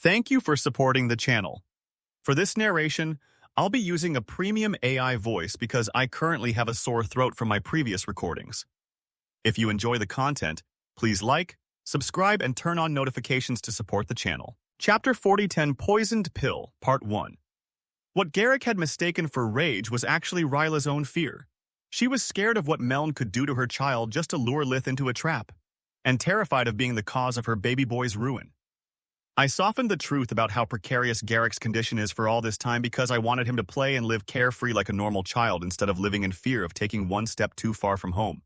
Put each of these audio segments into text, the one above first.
Thank you for supporting the channel. For this narration, I'll be using a premium AI voice because I currently have a sore throat from my previous recordings. If you enjoy the content, please like, subscribe, and turn on notifications to support the channel. Chapter 4010 Poisoned Pill, Part 1. What Derek had mistaken for rage was actually Ryla's own fear. She was scared of what Meln could do to her child just to lure Lith into a trap, and terrified of being the cause of her baby boy's ruin. I softened the truth about how precarious Garrick's condition is for all this time because I wanted him to play and live carefree like a normal child instead of living in fear of taking one step too far from home.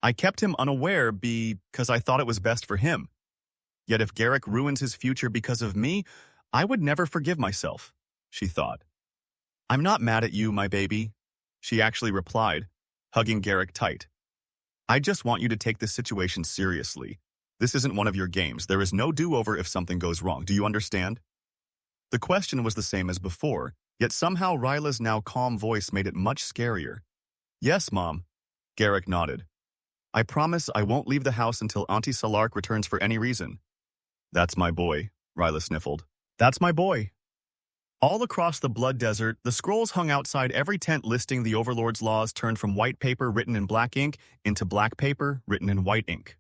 I kept him unaware because I thought it was best for him. Yet if Garrick ruins his future because of me, I would never forgive myself, she thought. I'm not mad at you, my baby, she actually replied, hugging Garrick tight. I just want you to take this situation seriously. This isn't one of your games. There is no do-over if something goes wrong. Do you understand? The question was the same as before, yet somehow Ryla's now calm voice made it much scarier. Yes, Mom, Garrick nodded. I promise I won't leave the house until Auntie Salark returns for any reason. That's my boy, Ryla sniffled. That's my boy. All across the Blood Desert, the scrolls hung outside every tent listing the Overlord's laws turned from white paper written in black ink into black paper written in white ink.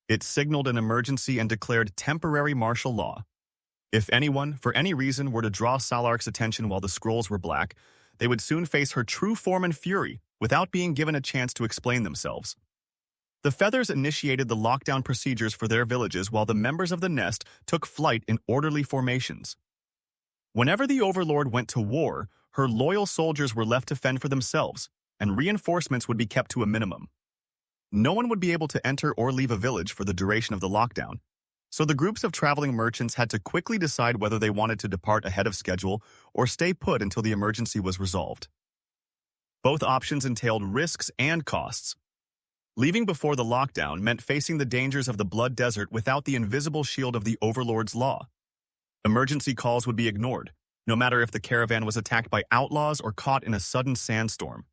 It signaled an emergency and declared temporary martial law. If anyone, for any reason, were to draw Salark's attention while the scrolls were black, they would soon face her true form and fury without being given a chance to explain themselves. The Feathers initiated the lockdown procedures for their villages while the members of the nest took flight in orderly formations. Whenever the Overlord went to war, her loyal soldiers were left to fend for themselves, and reinforcements would be kept to a minimum. No one would be able to enter or leave a village for the duration of the lockdown, so the groups of traveling merchants had to quickly decide whether they wanted to depart ahead of schedule or stay put until the emergency was resolved. Both options entailed risks and costs. Leaving before the lockdown meant facing the dangers of the Blood Desert without the invisible shield of the Overlord's law. Emergency calls would be ignored, no matter if the caravan was attacked by outlaws or caught in a sudden sandstorm.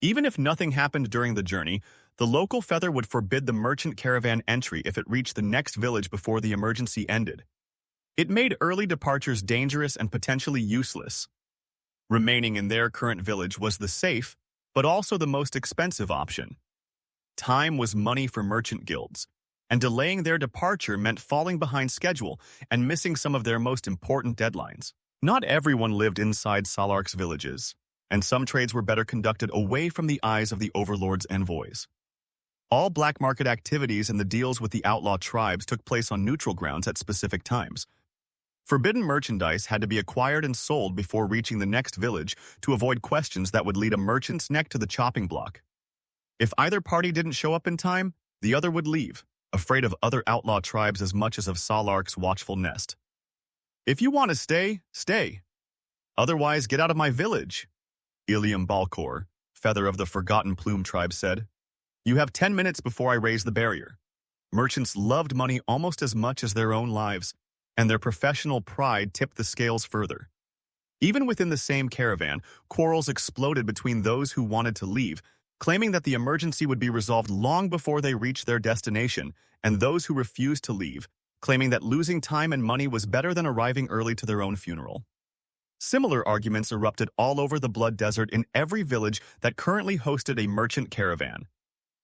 Even if nothing happened during the journey, the local feather would forbid the merchant caravan entry if it reached the next village before the emergency ended. It made early departures dangerous and potentially useless. Remaining in their current village was the safe, but also the most expensive option. Time was money for merchant guilds, and delaying their departure meant falling behind schedule and missing some of their most important deadlines. Not everyone lived inside Salark's villages, and some trades were better conducted away from the eyes of the Overlord's envoys. All black market activities and the deals with the outlaw tribes took place on neutral grounds at specific times. Forbidden merchandise had to be acquired and sold before reaching the next village to avoid questions that would lead a merchant's neck to the chopping block. If either party didn't show up in time, the other would leave, afraid of other outlaw tribes as much as of Salark's watchful nest. If you want to stay, stay. Otherwise, get out of my village, Ilium Balkor, Feather of the Forgotten Plume tribe, said. You have 10 minutes before I raise the barrier. Merchants loved money almost as much as their own lives, and their professional pride tipped the scales further. Even within the same caravan, quarrels exploded between those who wanted to leave, claiming that the emergency would be resolved long before they reached their destination, and those who refused to leave, claiming that losing time and money was better than arriving early to their own funeral. Similar arguments erupted all over the Blood Desert in every village that currently hosted a merchant caravan.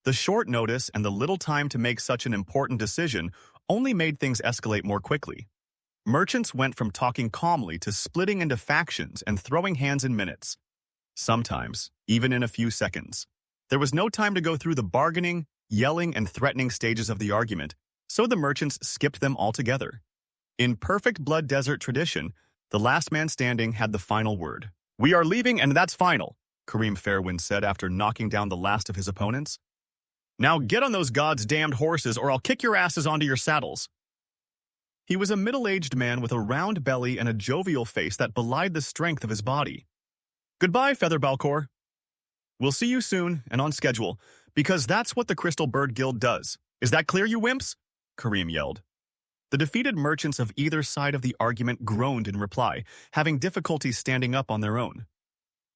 The short notice and the little time to make such an important decision only made things escalate more quickly. Merchants went from talking calmly to splitting into factions and throwing hands in minutes. Sometimes, even in a few seconds. There was no time to go through the bargaining, yelling, and threatening stages of the argument, so the merchants skipped them altogether. In perfect Blood Desert tradition, the last man standing had the final word. We are leaving and that's final, Kareem Fairwind said after knocking down the last of his opponents. Now get on those God's damned horses or I'll kick your asses onto your saddles. He was a middle-aged man with a round belly and a jovial face that belied the strength of his body. Goodbye, Feather Balkor. We'll see you soon and on schedule, because that's what the Crystal Bird Guild does. Is that clear, you wimps? Kareem yelled. The defeated merchants of either side of the argument groaned in reply, having difficulty standing up on their own.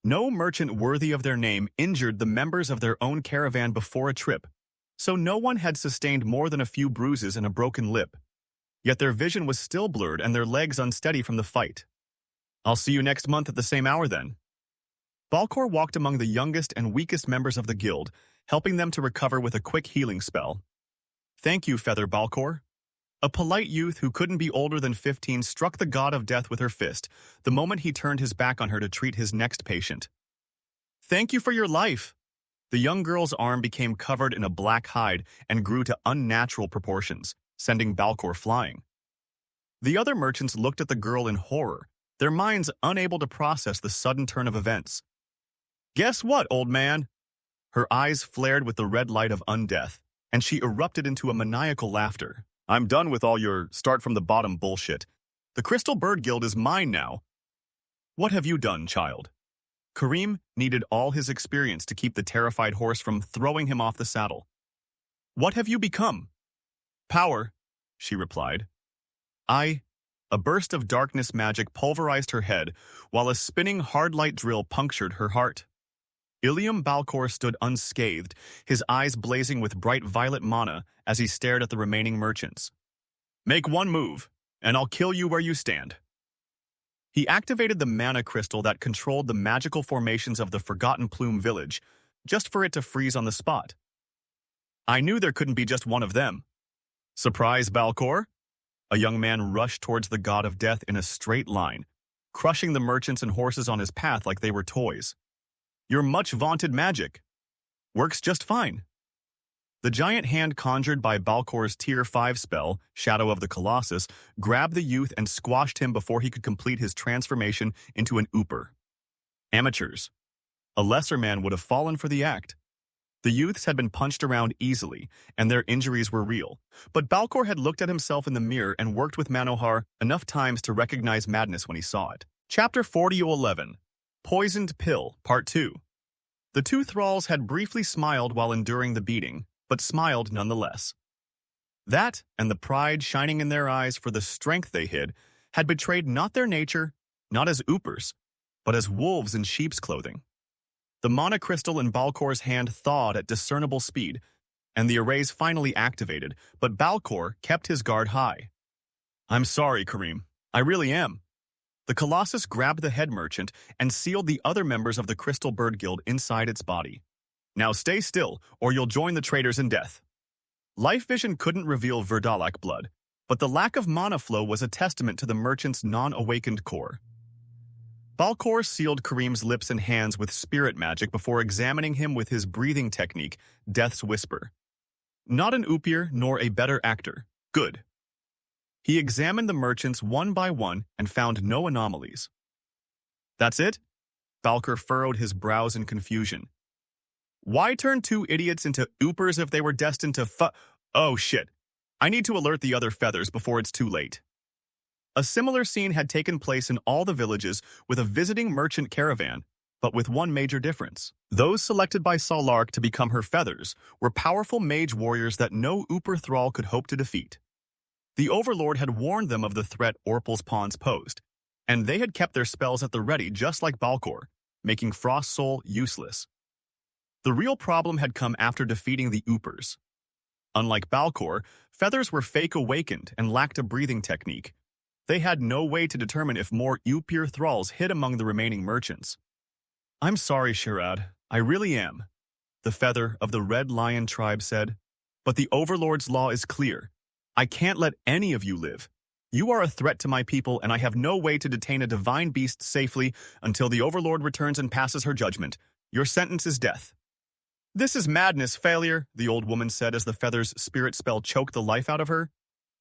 No merchant worthy of their name injured the members of their own caravan before a trip, so no one had sustained more than a few bruises and a broken lip. yet their vision was still blurred and their legs unsteady from the fight. I'll see you next month at the same hour then. Balkor walked among the youngest and weakest members of the guild, helping them to recover with a quick healing spell. Thank you, Feather Balkor. A polite youth who couldn't be older than 15 struck the god of death with her fist the moment he turned his back on her to treat his next patient. Thank you for your life. The young girl's arm became covered in a black hide and grew to unnatural proportions, sending Balkor flying. The other merchants looked at the girl in horror, their minds unable to process the sudden turn of events. Guess what, old man? Her eyes flared with the red light of undeath, and she erupted into a maniacal laughter. I'm done with all your start-from-the-bottom bullshit. The Crystal Bird Guild is mine now. What have you done, child? Kareem needed all his experience to keep the terrified horse from throwing him off the saddle. What have you become? Power, she replied. A burst of darkness magic pulverized her head, while a spinning hard light drill punctured her heart. Ilium Balkor stood unscathed, his eyes blazing with bright violet mana as he stared at the remaining merchants. Make one move, and I'll kill you where you stand. He activated the mana crystal that controlled the magical formations of the Forgotten Plume village, just for it to freeze on the spot. I knew there couldn't be just one of them. Surprise, Balkor? A young man rushed towards the god of death in a straight line, crushing the merchants and horses on his path like they were toys. Your much-vaunted magic works just fine. The giant hand conjured by Balkor's Tier 5 spell, Shadow of the Colossus, grabbed the youth and squashed him before he could complete his transformation into an ooper. Amateurs. A lesser man would have fallen for the act. The youths had been punched around easily, and their injuries were real. But Balkor had looked at himself in the mirror and worked with Manohar enough times to recognize madness when he saw it. Chapter 40:11. Poisoned Pill, Part 2. The two thralls had briefly smiled while enduring the beating, but smiled nonetheless. That, and the pride shining in their eyes for the strength they hid, had betrayed not their nature, not as oopers, but as wolves in sheep's clothing. The mana crystal in Balkor's hand thawed at discernible speed, and the arrays finally activated, but Balkor kept his guard high. I'm sorry, Kareem. I really am. The Colossus grabbed the head merchant and sealed the other members of the Crystal Bird Guild inside its body. Now stay still, or you'll join the traitors in death. Life Vision couldn't reveal Verdalak blood, but the lack of mana flow was a testament to the merchant's non-awakened core. Balkor sealed Kareem's lips and hands with spirit magic before examining him with his breathing technique, Death's Whisper. Not an oopier nor a better actor. Good. He examined the merchants one by one and found no anomalies. That's it? Balkor furrowed his brows in confusion. Why turn two idiots into oopers if they were destined to Oh shit. I need to alert the other feathers before it's too late. A similar scene had taken place in all the villages with a visiting merchant caravan, but with one major difference. Those selected by Salark to become her feathers were powerful mage warriors that no ooper thrall could hope to defeat. The Overlord had warned them of the threat Orpal's pawns posed, and they had kept their spells at the ready just like Balkor, making Frost Soul useless. The real problem had come after defeating the oopers. Unlike Balkor, feathers were fake awakened and lacked a breathing technique. They had no way to determine if more oopier thralls hid among the remaining merchants. I'm sorry, Shirad, I really am, the feather of the Red Lion tribe said, but the Overlord's law is clear. I can't let any of you live. You are a threat to my people, and I have no way to detain a divine beast safely until the Overlord returns and passes her judgment. Your sentence is death. This is madness, failure, the old woman said as the feather's spirit spell choked the life out of her.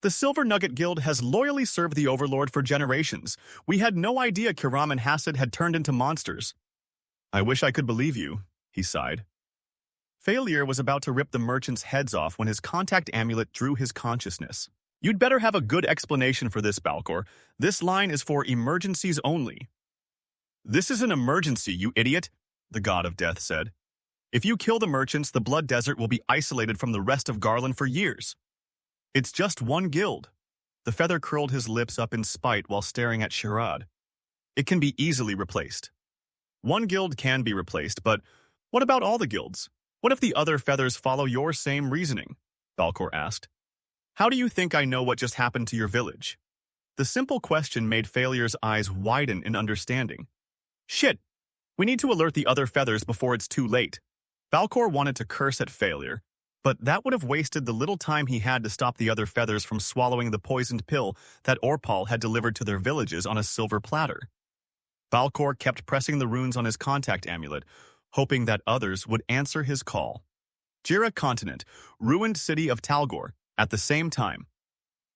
The Silver Nugget Guild has loyally served the Overlord for generations. We had no idea Kiram and Hasid had turned into monsters. I wish I could believe you, he sighed. Failure was about to rip the merchants' heads off when his contact amulet drew his consciousness. You'd better have a good explanation for this, Balkor. This line is for emergencies only. This is an emergency, you idiot, the god of death said. If you kill the merchants, the Blood Desert will be isolated from the rest of Garland for years. It's just one guild. The feather curled his lips up in spite while staring at Shirad. It can be easily replaced. One guild can be replaced, but what about all the guilds? What if the other feathers follow your same reasoning? Balkor asked. How do you think I know what just happened to your village? The simple question made Failure's eyes widen in understanding. Shit! We need to alert the other feathers before it's too late. Falcor wanted to curse at Failure, but that would have wasted the little time he had to stop the other feathers from swallowing the poisoned pill that Orpal had delivered to their villages on a silver platter. Falcor kept pressing the runes on his contact amulet, hoping that others would answer his call. Jira Continent, ruined city of Talgor, at the same time.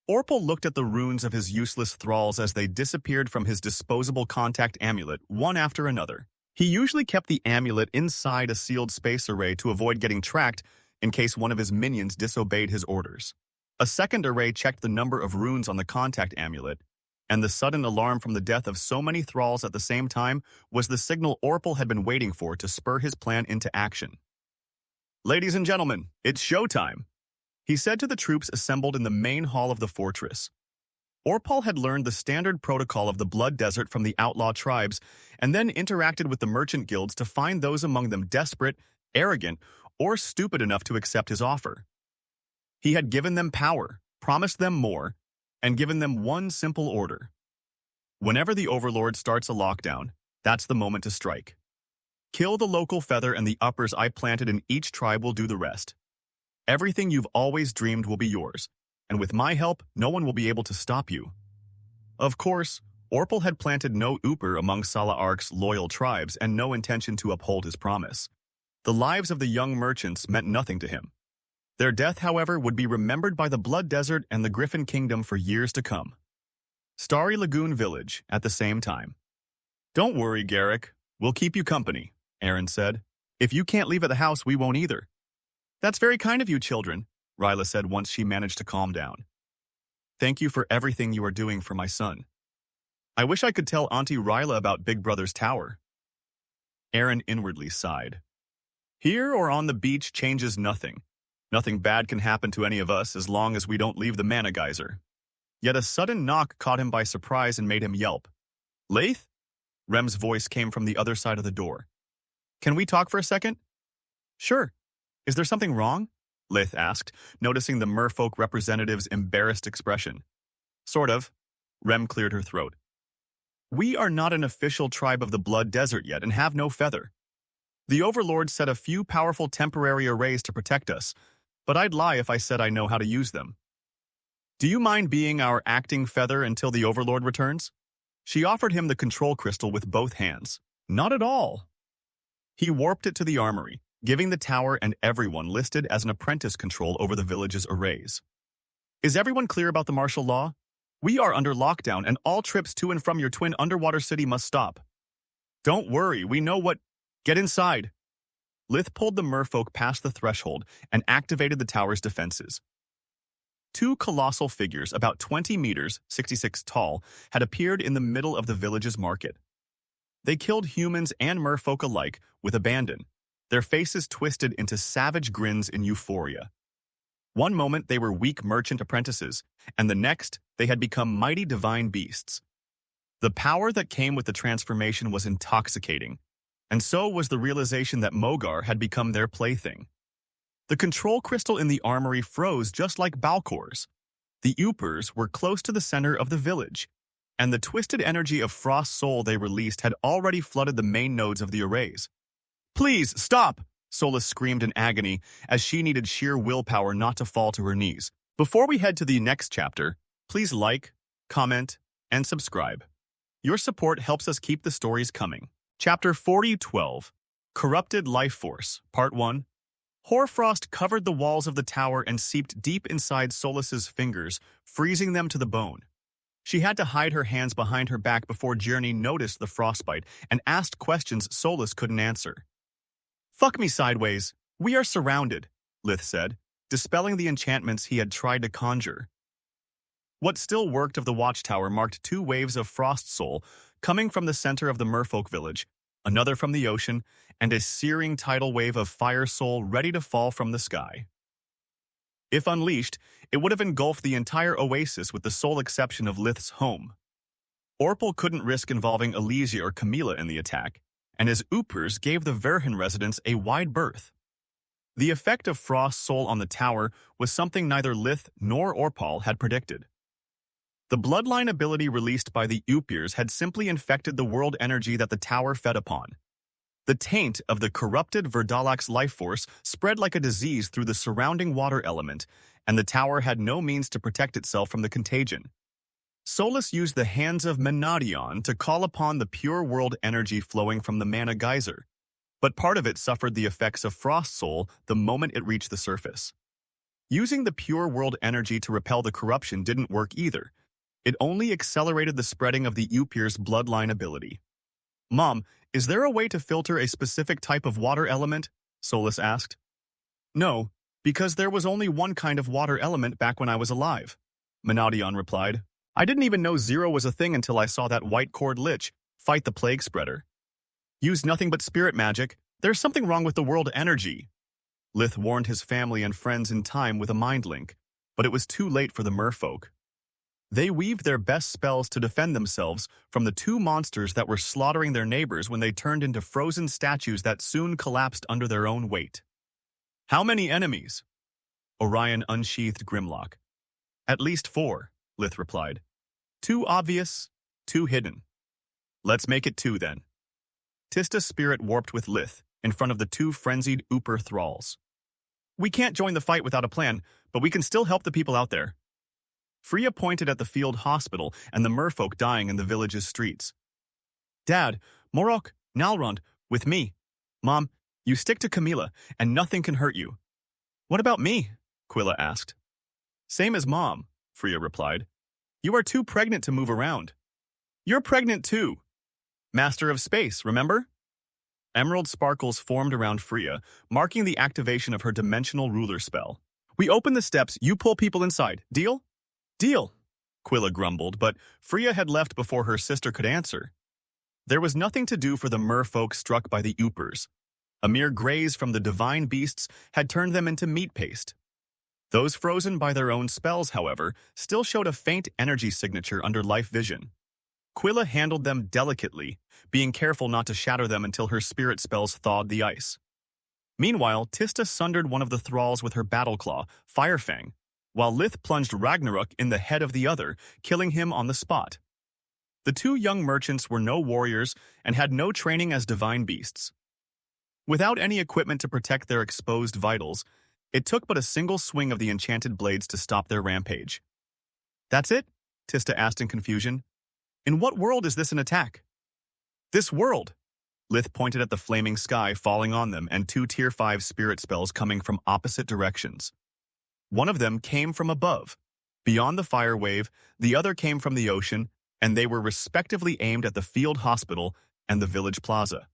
Orpal looked at the runes of his useless thralls as they disappeared from his disposable contact amulet, one after another. He usually kept the amulet inside a sealed space array to avoid getting tracked in case one of his minions disobeyed his orders. A second array checked the number of runes on the contact amulet, and the sudden alarm from the death of so many thralls at the same time was the signal Orpal had been waiting for to spur his plan into action. "Ladies and gentlemen, it's showtime," he said to the troops assembled in the main hall of the fortress. Orpal had learned the standard protocol of the Blood Desert from the outlaw tribes and then interacted with the merchant guilds to find those among them desperate, arrogant, or stupid enough to accept his offer. He had given them power, promised them more, and given them one simple order. Whenever the Overlord starts a lockdown, that's the moment to strike. Kill the local feather and the uppers I planted in each tribe will do the rest. Everything you've always dreamed will be yours, and with my help, no one will be able to stop you. Of course, Orpal had planted no Ooper among Sala Ark's loyal tribes and no intention to uphold his promise. The lives of the young merchants meant nothing to him. Their death, however, would be remembered by the Blood Desert and the Griffin Kingdom for years to come. Starry Lagoon Village, at the same time. "Don't worry, Garrick. We'll keep you company," Aaron said. "If you can't leave at the house, we won't either." "That's very kind of you, children," Ryla said once she managed to calm down. "Thank you for everything you are doing for my son. I wish I could tell Auntie Ryla about Big Brother's tower." Aaron inwardly sighed. "Here or on the beach changes nothing. Nothing bad can happen to any of us as long as we don't leave the mana geyser." Yet a sudden knock caught him by surprise and made him yelp. "Laith?" Rem's voice came from the other side of the door. "Can we talk for a second?" "Sure. Is there something wrong?" Laith asked, noticing the merfolk representative's embarrassed expression. "Sort of." Rem cleared her throat. "We are not an official tribe of the Blood Desert yet and have no feather. The Overlord set a few powerful temporary arrays to protect us, but I'd lie if I said I know how to use them. Do you mind being our acting feather until the Overlord returns?" She offered him the control crystal with both hands. "Not at all." He warped it to the armory, giving the tower and everyone listed as an apprentice control over the village's arrays. "Is everyone clear about the martial law? We are under lockdown and all trips to and from your twin underwater city must stop." "Don't worry, we know what—" "Get inside." Lith pulled the merfolk past the threshold and activated the tower's defenses. Two colossal figures, about 20 meters, 66 tall, had appeared in the middle of the village's market. They killed humans and merfolk alike with abandon, their faces twisted into savage grins in euphoria. One moment they were weak merchant apprentices, and the next they had become mighty divine beasts. The power that came with the transformation was intoxicating, and so was the realization that Mogar had become their plaything. The control crystal in the armory froze just like Balcor's. The Oopers were close to the center of the village, and the twisted energy of Frost's soul they released had already flooded the main nodes of the arrays. "Please, stop!" Solus screamed in agony as she needed sheer willpower not to fall to her knees. Before we head to the next chapter, please like, comment, and subscribe. Your support helps us keep the stories coming. Chapter 4012, Corrupted Life Force, Part 1. Hoarfrost covered the walls of the tower and seeped deep inside Solus's fingers, freezing them to the bone. She had to hide her hands behind her back before Journey noticed the frostbite and asked questions Solus couldn't answer. "Fuck me sideways. We are surrounded," Lith said, dispelling the enchantments he had tried to conjure. What still worked of the watchtower marked two waves of frost soul coming from the center of the merfolk village, another from the ocean, and a searing tidal wave of fire soul ready to fall from the sky. If unleashed, it would have engulfed the entire oasis with the sole exception of Lith's home. Orpal couldn't risk involving Elysia or Camilla in the attack, and his Oopers gave the Verhin residents a wide berth. The effect of Frost's soul on the tower was something neither Lith nor Orpal had predicted. The bloodline ability released by the Upirs had simply infected the world energy that the tower fed upon. The taint of the corrupted Verdalak's life force spread like a disease through the surrounding water element, and the tower had no means to protect itself from the contagion. Solus used the hands of Menadion to call upon the pure world energy flowing from the mana geyser, but part of it suffered the effects of Frost Soul the moment it reached the surface. Using the pure world energy to repel the corruption didn't work either. It only accelerated the spreading of the Upir's bloodline ability. "Mom, is there a way to filter a specific type of water element?" Solus asked. "No, because there was only one kind of water element back when I was alive," Menadion replied. "I didn't even know zero was a thing until I saw that white cord lich fight the plague spreader. Use nothing but spirit magic. There's something wrong with the world energy." Lith warned his family and friends in time with a mind link, but it was too late for the merfolk. They weaved their best spells to defend themselves from the two monsters that were slaughtering their neighbors when they turned into frozen statues that soon collapsed under their own weight. "How many enemies?" Orion unsheathed Grimlock. "At least 4, Lith replied. "2 obvious, 2 hidden." "Let's make it 2 then." Tista's spirit warped with Lith in front of the 2 frenzied Upir thralls. "We can't join the fight without a plan, but we can still help the people out there." Freya pointed at the field hospital and the merfolk dying in the village's streets. "Dad, Morok, Nalrond, with me. Mom, you stick to Camilla, and nothing can hurt you." "What about me?" Quilla asked. "Same as Mom," Freya replied. "You are too pregnant to move around." "You're pregnant too. Master of Space, remember?" Emerald sparkles formed around Freya, marking the activation of her dimensional ruler spell. "We open the steps, you pull people inside. Deal?" "Deal," Quilla grumbled, but Freya had left before her sister could answer. There was nothing to do for the merfolk struck by the Upirs. A mere graze from the divine beasts had turned them into meat paste. Those frozen by their own spells, however, still showed a faint energy signature under life vision. Quilla handled them delicately, being careful not to shatter them until her spirit spells thawed the ice. Meanwhile, Tista sundered one of the thralls with her battle claw, Firefang, while Lith plunged Ragnarok in the head of the other, killing him on the spot. The 2 young merchants were no warriors and had no training as divine beasts. Without any equipment to protect their exposed vitals, it took but a single swing of the enchanted blades to stop their rampage. "That's it?" Tista asked in confusion. "In what world is this an attack?" "This world." Lith pointed at the flaming sky falling on them and 2 Tier 5 spirit spells coming from opposite directions. One of them came from above, beyond the fire wave, the other came from the ocean, and they were respectively aimed at the field hospital and the village plaza.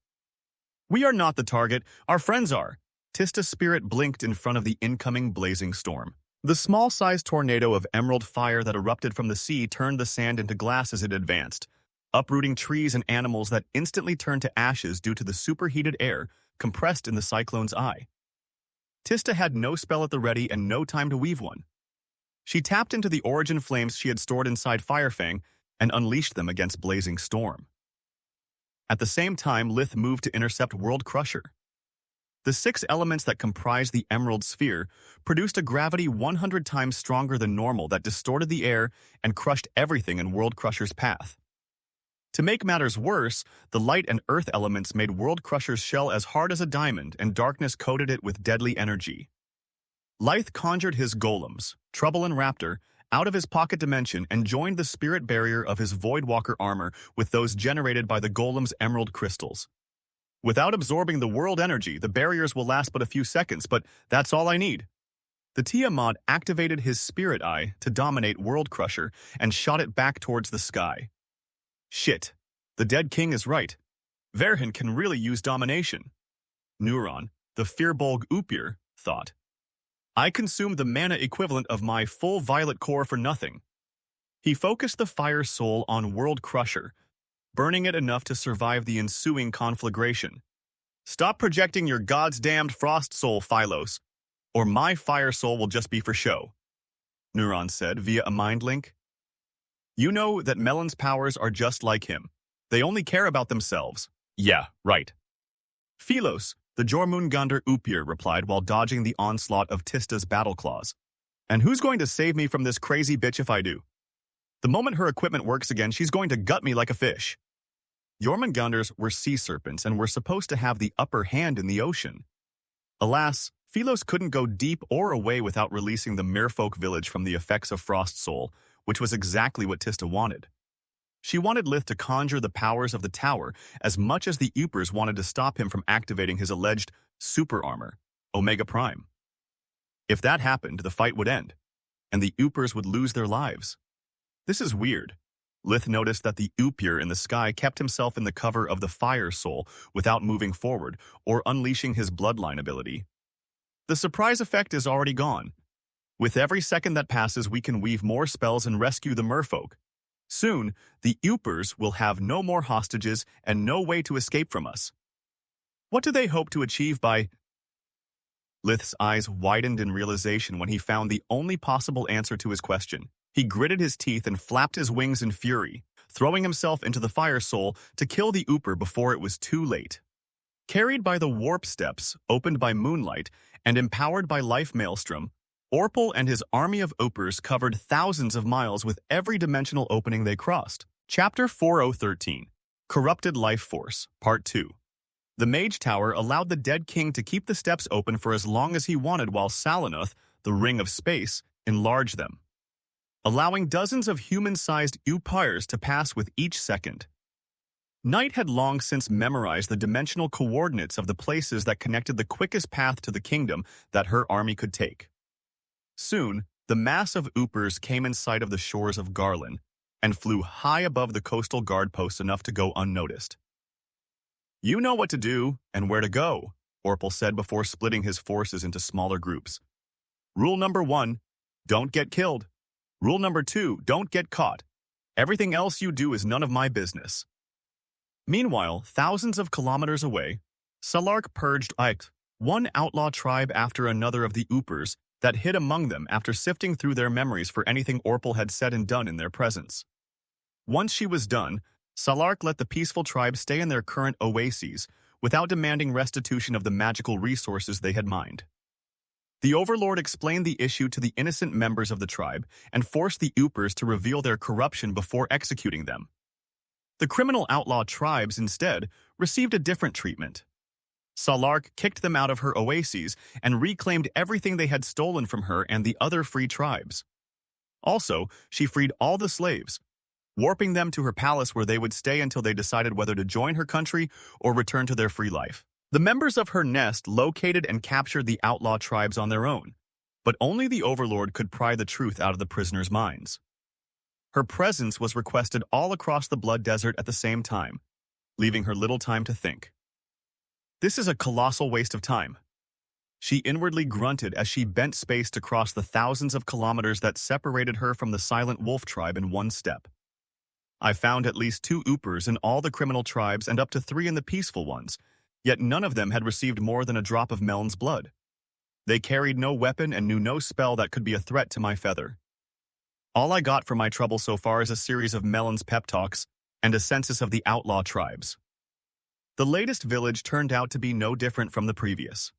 "We are not the target, our friends are." Tista's spirit blinked in front of the incoming blazing storm. The small-sized tornado of emerald fire that erupted from the sea turned the sand into glass as it advanced, uprooting trees and animals that instantly turned to ashes due to the superheated air compressed in the cyclone's eye. Tista had no spell at the ready and no time to weave one. She tapped into the origin flames she had stored inside Firefang and unleashed them against Blazing Storm. At the same time, Lith moved to intercept World Crusher. The 6 elements that comprised the Emerald Sphere produced a gravity 100 times stronger than normal that distorted the air and crushed everything in World Crusher's path. To make matters worse, the light and earth elements made World Crusher's shell as hard as a diamond, and darkness coated it with deadly energy. Lyth conjured his golems, Trouble and Raptor, out of his pocket dimension and joined the spirit barrier of his Voidwalker armor with those generated by the golem's emerald crystals. "Without absorbing the world energy, the barriers will last but a few seconds, but that's all I need." The Tiamat activated his spirit eye to dominate World Crusher and shot it back towards the sky. "Shit, the dead king is right. Verhin can really use domination." Neuron, the Firbolg Upir, thought. "I consumed the mana equivalent of my full violet core for nothing." He focused the fire soul on World Crusher, burning it enough to survive the ensuing conflagration. "Stop projecting your god's damned frost soul, Phylos, or my fire soul will just be for show," Neuron said via a mind link. "You know that Melon's powers are just like him. They only care about themselves." "Yeah, right." "Phylos, The Jormungandr Upir replied while dodging the onslaught of Tista's battle claws. And who's going to save me from this crazy bitch if I do? The moment her equipment works again, she's going to gut me like a fish. Jormungandrs were sea serpents and were supposed to have the upper hand in the ocean. Alas, Philos couldn't go deep or away without releasing the merfolk village from the effects of Frost Soul, which was exactly what Tista wanted. She wanted Lith to conjure the powers of the tower as much as the Upers wanted to stop him from activating his alleged super armor, Omega Prime. If that happened, the fight would end, and the Upers would lose their lives. This is weird. Lith noticed that the Upir in the sky kept himself in the cover of the Fire Soul without moving forward or unleashing his bloodline ability. The surprise effect is already gone. With every second that passes, we can weave more spells and rescue the merfolk. Soon, the Upers will have no more hostages and no way to escape from us. What do they hope to achieve by... Lith's eyes widened in realization when he found the only possible answer to his question. He gritted his teeth and flapped his wings in fury, throwing himself into the Fire Soul to kill the Uper before it was too late. Carried by the warp steps opened by moonlight and empowered by Life Maelstrom, Orpal and his army of Upers covered thousands of miles with every dimensional opening they crossed. Chapter 4013, Corrupted Life Force, Part 2. The Mage Tower allowed the dead king to keep the steps open for as long as he wanted while Salanoth, the Ring of Space, enlarged them, allowing dozens of human-sized Upires to pass with each second. Night had long since memorized the dimensional coordinates of the places that connected the quickest path to the kingdom that her army could take. Soon, the mass of Upers came in sight of the shores of Garland and flew high above the coastal guard posts enough to go unnoticed. "You know what to do and where to go," Orpal said before splitting his forces into smaller groups. "Rule number 1, don't get killed. Rule number 2, don't get caught. Everything else you do is none of my business." Meanwhile, thousands of kilometers away, Salark purged one outlaw tribe after another of the Upers that hid among them after sifting through their memories for anything Orpal had said and done in their presence. Once she was done, Salark let the peaceful tribe stay in their current oases without demanding restitution of the magical resources they had mined. The Overlord explained the issue to the innocent members of the tribe and forced the Upers to reveal their corruption before executing them. The criminal outlaw tribes, instead, received a different treatment. Salark kicked them out of her oases and reclaimed everything they had stolen from her and the other free tribes. Also, she freed all the slaves, warping them to her palace where they would stay until they decided whether to join her country or return to their free life. The members of her nest located and captured the outlaw tribes on their own, but only the Overlord could pry the truth out of the prisoners' minds. Her presence was requested all across the Blood Desert at the same time, leaving her little time to think. This is a colossal waste of time. She inwardly grunted as she bent space to cross the thousands of kilometers that separated her from the Silent Wolf tribe in one step. I found at least 2 Upers in all the criminal tribes and up to 3 in the peaceful ones, yet none of them had received more than a drop of Melon's blood. They carried no weapon and knew no spell that could be a threat to my feather. All I got for my trouble so far is a series of Melon's pep talks and a census of the outlaw tribes. The latest village turned out to be no different from the previous.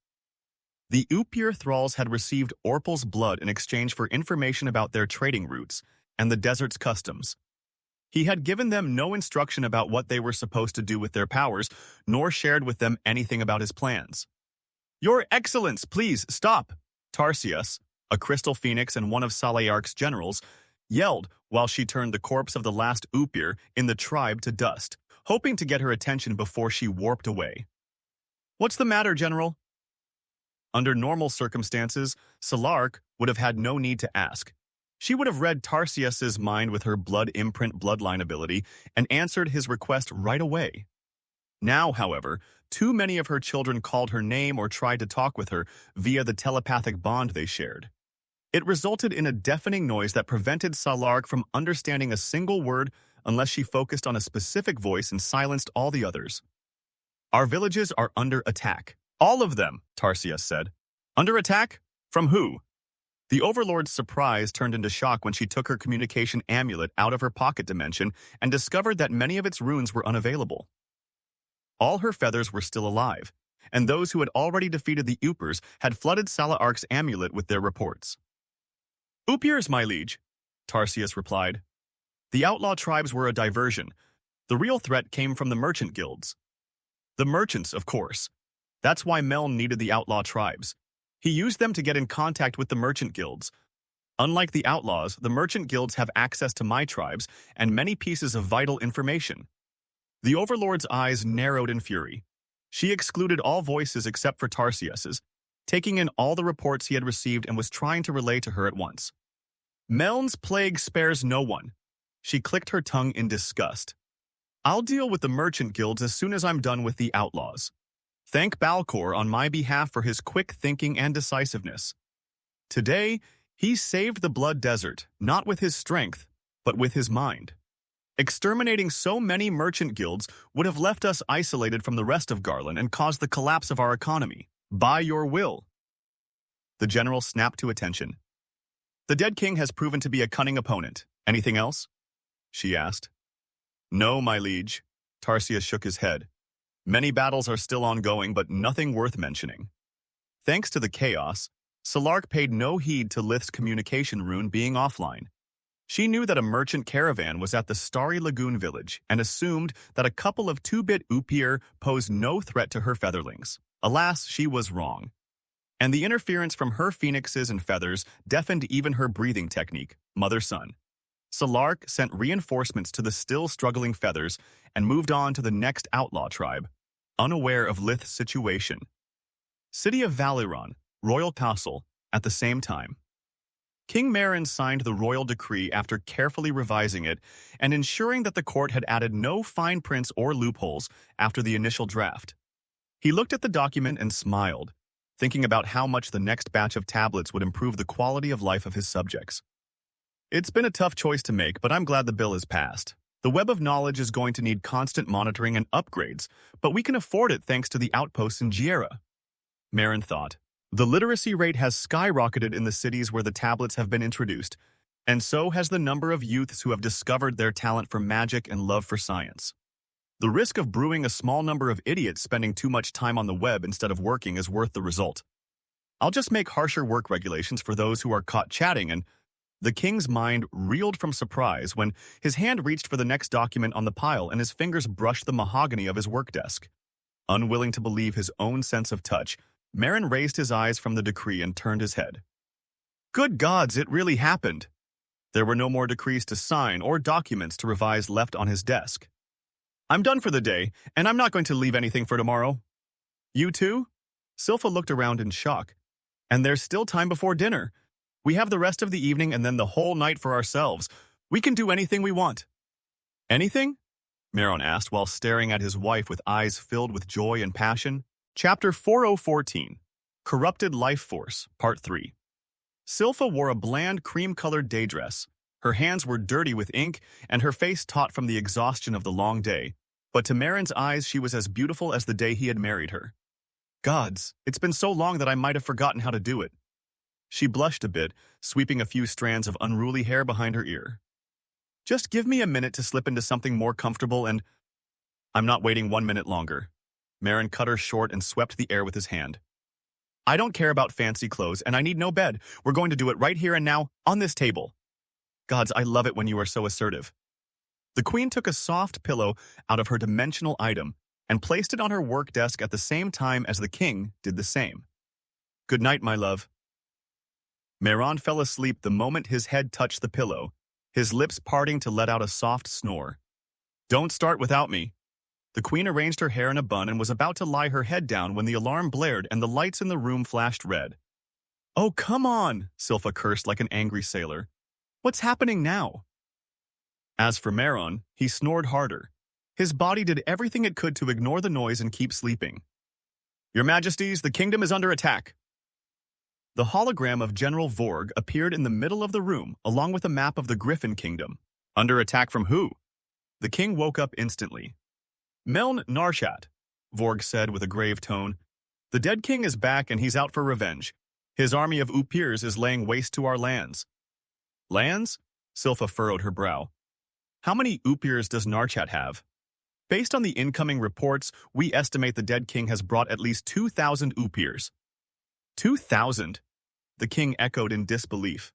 The Upir thralls had received Orpal's blood in exchange for information about their trading routes and the desert's customs. He had given them no instruction about what they were supposed to do with their powers, nor shared with them anything about his plans. "Your Excellence, please stop!" Tarsius, a crystal phoenix and one of Salayark's generals, yelled while she turned the corpse of the last Upir in the tribe to dust, hoping to get her attention before she warped away. "What's the matter, General?" Under normal circumstances, Salark would have had no need to ask. She would have read Tarsius's mind with her blood imprint bloodline ability and answered his request right away. Now, however, too many of her children called her name or tried to talk with her via the telepathic bond they shared. It resulted in a deafening noise that prevented Salark from understanding a single word unless she focused on a specific voice and silenced all the others. "Our villages are under attack. All of them," Tarsius said. "Under attack? From who?" The Overlord's surprise turned into shock when she took her communication amulet out of her pocket dimension and discovered that many of its runes were unavailable. All her feathers were still alive, and those who had already defeated the Upers had flooded Salaark's amulet with their reports. "Upirs, my liege," Tarsius replied. "The outlaw tribes were a diversion. The real threat came from the merchant guilds." "The merchants, of course. That's why Meln needed the outlaw tribes. He used them to get in contact with the merchant guilds. Unlike the outlaws, the merchant guilds have access to my tribes and many pieces of vital information." The Overlord's eyes narrowed in fury. She excluded all voices except for Tarsius's, taking in all the reports he had received and was trying to relay to her at once. "Meln's plague spares no one." She clicked her tongue in disgust. "I'll deal with the merchant guilds as soon as I'm done with the outlaws. Thank Balcor on my behalf for his quick thinking and decisiveness. Today, he saved the Blood Desert, not with his strength, but with his mind. Exterminating so many merchant guilds would have left us isolated from the rest of Garland and caused the collapse of our economy. By your will." The general snapped to attention. "The dead king has proven to be a cunning opponent. Anything else?" she asked. "No, my liege." Tarsius shook his head. "Many battles are still ongoing, but nothing worth mentioning." Thanks to the chaos, Salaark paid no heed to Lith's communication rune being offline. She knew that a merchant caravan was at the Starry Lagoon village and assumed that a couple of 2-bit Upir posed no threat to her featherlings. Alas, she was wrong. And the interference from her phoenixes and feathers deafened even her breathing technique, mother-son. Salaark sent reinforcements to the still struggling feathers and moved on to the next outlaw tribe, unaware of Lith's situation. City of Valiron, Royal Castle, at the same time. King Marin signed the royal decree after carefully revising it and ensuring that the court had added no fine prints or loopholes after the initial draft. He looked at the document and smiled, thinking about how much the next batch of tablets would improve the quality of life of his subjects. It's been a tough choice to make, but I'm glad the bill is passed. The Web of Knowledge is going to need constant monitoring and upgrades, but we can afford it thanks to the outposts in Giera. Marin thought. The literacy rate has skyrocketed in the cities where the tablets have been introduced, and so has the number of youths who have discovered their talent for magic and love for science. The risk of brewing a small number of idiots spending too much time on the web instead of working is worth the result. I'll just make harsher work regulations for those who are caught chatting, and the king's mind reeled from surprise when his hand reached for the next document on the pile and his fingers brushed the mahogany of his work desk. Unwilling to believe his own sense of touch, Marin raised his eyes from the decree and turned his head. Good gods, it really happened. There were no more decrees to sign or documents to revise left on his desk. I'm done for the day, and I'm not going to leave anything for tomorrow. You too? Silpha looked around in shock. And there's still time before dinner. We have the rest of the evening and then the whole night for ourselves. We can do anything we want. Anything? Marin asked while staring at his wife with eyes filled with joy and passion. Chapter 4014, Corrupted Life Force, Part 3. Silpha wore a bland cream-colored day dress. Her hands were dirty with ink, and her face taut from the exhaustion of the long day. But to Marin's eyes, she was as beautiful as the day he had married her. Gods, it's been so long that I might have forgotten how to do it. She blushed a bit, sweeping a few strands of unruly hair behind her ear. Just give me a minute to slip into something more comfortable and... I'm not waiting 1 minute longer. Marin cut her short and swept the air with his hand. I don't care about fancy clothes, and I need no bed. We're going to do it right here and now, on this table. Gods, I love it when you are so assertive. The queen took a soft pillow out of her dimensional item and placed it on her work desk at the same time as the king did the same. Good night, my love. Marin fell asleep the moment his head touched the pillow, his lips parting to let out a soft snore. Don't start without me. The queen arranged her hair in a bun and was about to lie her head down when the alarm blared and the lights in the room flashed red. Oh, come on, Silpha cursed like an angry sailor. What's happening now? As for Marin, he snored harder. His body did everything it could to ignore the noise and keep sleeping. Your Majesties, the kingdom is under attack. The hologram of General Vorg appeared in the middle of the room along with a map of the Griffin Kingdom. Under attack from who? The king woke up instantly. Meln Narshat, Vorg said with a grave tone. The dead king is back and he's out for revenge. His army of Upirs is laying waste to our lands. Lands? Silpha furrowed her brow. How many Upirs does Narshat have? Based on the incoming reports, we estimate the dead king has brought at least 2,000 Upirs. 2,000? The king echoed in disbelief.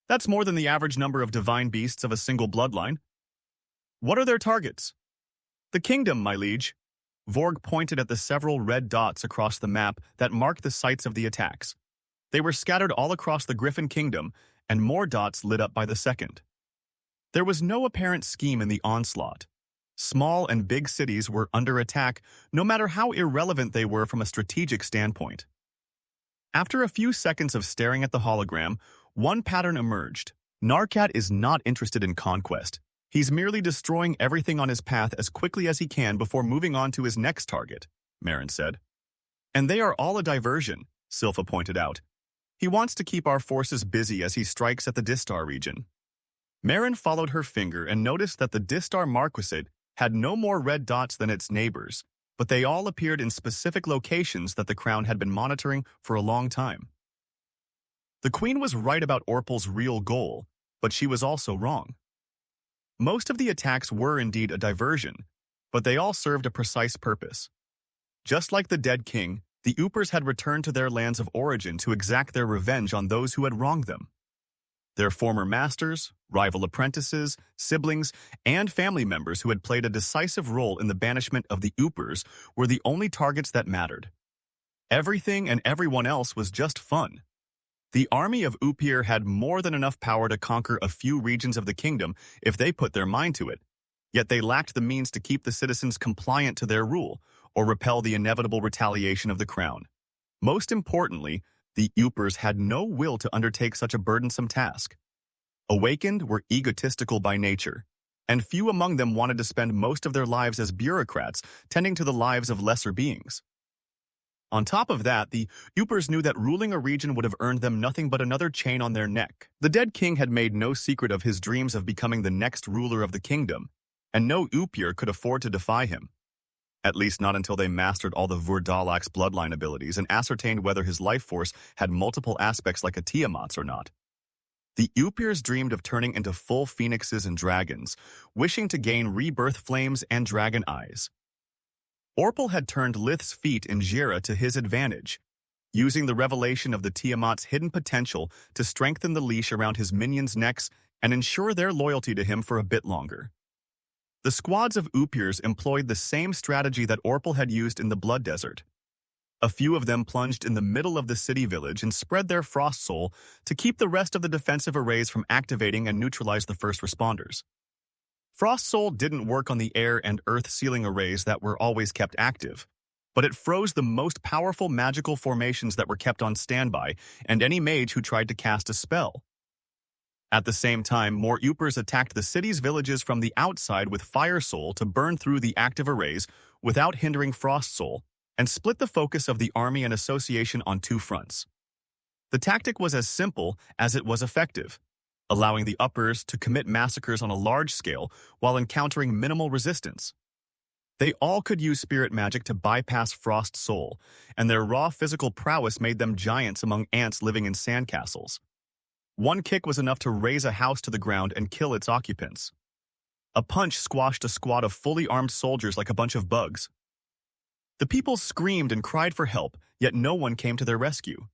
That's more than the average number of divine beasts of a single bloodline. What are their targets? The kingdom, my liege. Vorg pointed at the several red dots across the map that marked the sites of the attacks. They were scattered all across the Griffin Kingdom, and more dots lit up by the second. There was no apparent scheme in the onslaught. Small and big cities were under attack, no matter how irrelevant they were from a strategic standpoint. After a few seconds of staring at the hologram, one pattern emerged. Narcat is not interested in conquest. He's merely destroying everything on his path as quickly as he can before moving on to his next target, Marin said. And they are all a diversion, Silpha pointed out. He wants to keep our forces busy as he strikes at the Distar region. Marin followed her finger and noticed that the Distar Marquisate had no more red dots than its neighbors, but they all appeared in specific locations that the Crown had been monitoring for a long time. The Queen was right about Orpal's real goal, but she was also wrong. Most of the attacks were indeed a diversion, but they all served a precise purpose. Just like the dead king, the Upers had returned to their lands of origin to exact their revenge on those who had wronged them. Their former masters, rival apprentices, siblings, and family members who had played a decisive role in the banishment of the Upers were the only targets that mattered. Everything and everyone else was just fun. The army of Upir had more than enough power to conquer a few regions of the kingdom if they put their mind to it, yet they lacked the means to keep the citizens compliant to their rule or repel the inevitable retaliation of the crown. Most importantly, the Upers had no will to undertake such a burdensome task. Awakened were egotistical by nature, and few among them wanted to spend most of their lives as bureaucrats tending to the lives of lesser beings. On top of that, the Upers knew that ruling a region would have earned them nothing but another chain on their neck. The dead king had made no secret of his dreams of becoming the next ruler of the kingdom, and no Upir could afford to defy him. At least not until they mastered all the Vurdalak's bloodline abilities and ascertained whether his life force had multiple aspects like a Tiamat's or not. The Upirs dreamed of turning into full phoenixes and dragons, wishing to gain rebirth flames and dragon eyes. Orpal had turned Lith's feat in Jira to his advantage, using the revelation of the Tiamat's hidden potential to strengthen the leash around his minions' necks and ensure their loyalty to him for a bit longer. The squads of Upirs employed the same strategy that Orpal had used in the Blood Desert. A few of them plunged in the middle of the city village and spread their frost soul to keep the rest of the defensive arrays from activating and neutralize the first responders. Frost Soul didn't work on the air and earth sealing arrays that were always kept active, but it froze the most powerful magical formations that were kept on standby and any mage who tried to cast a spell. At the same time, more Upers attacked the city's villages from the outside with Fire Soul to burn through the active arrays without hindering Frost Soul, and split the focus of the army and association on two fronts. The tactic was as simple as it was effective, allowing the Uppers to commit massacres on a large scale while encountering minimal resistance. They all could use spirit magic to bypass Frost Soul, and their raw physical prowess made them giants among ants living in sandcastles. One kick was enough to raze a house to the ground and kill its occupants. A punch squashed a squad of fully armed soldiers like a bunch of bugs. The people screamed and cried for help, yet no one came to their rescue.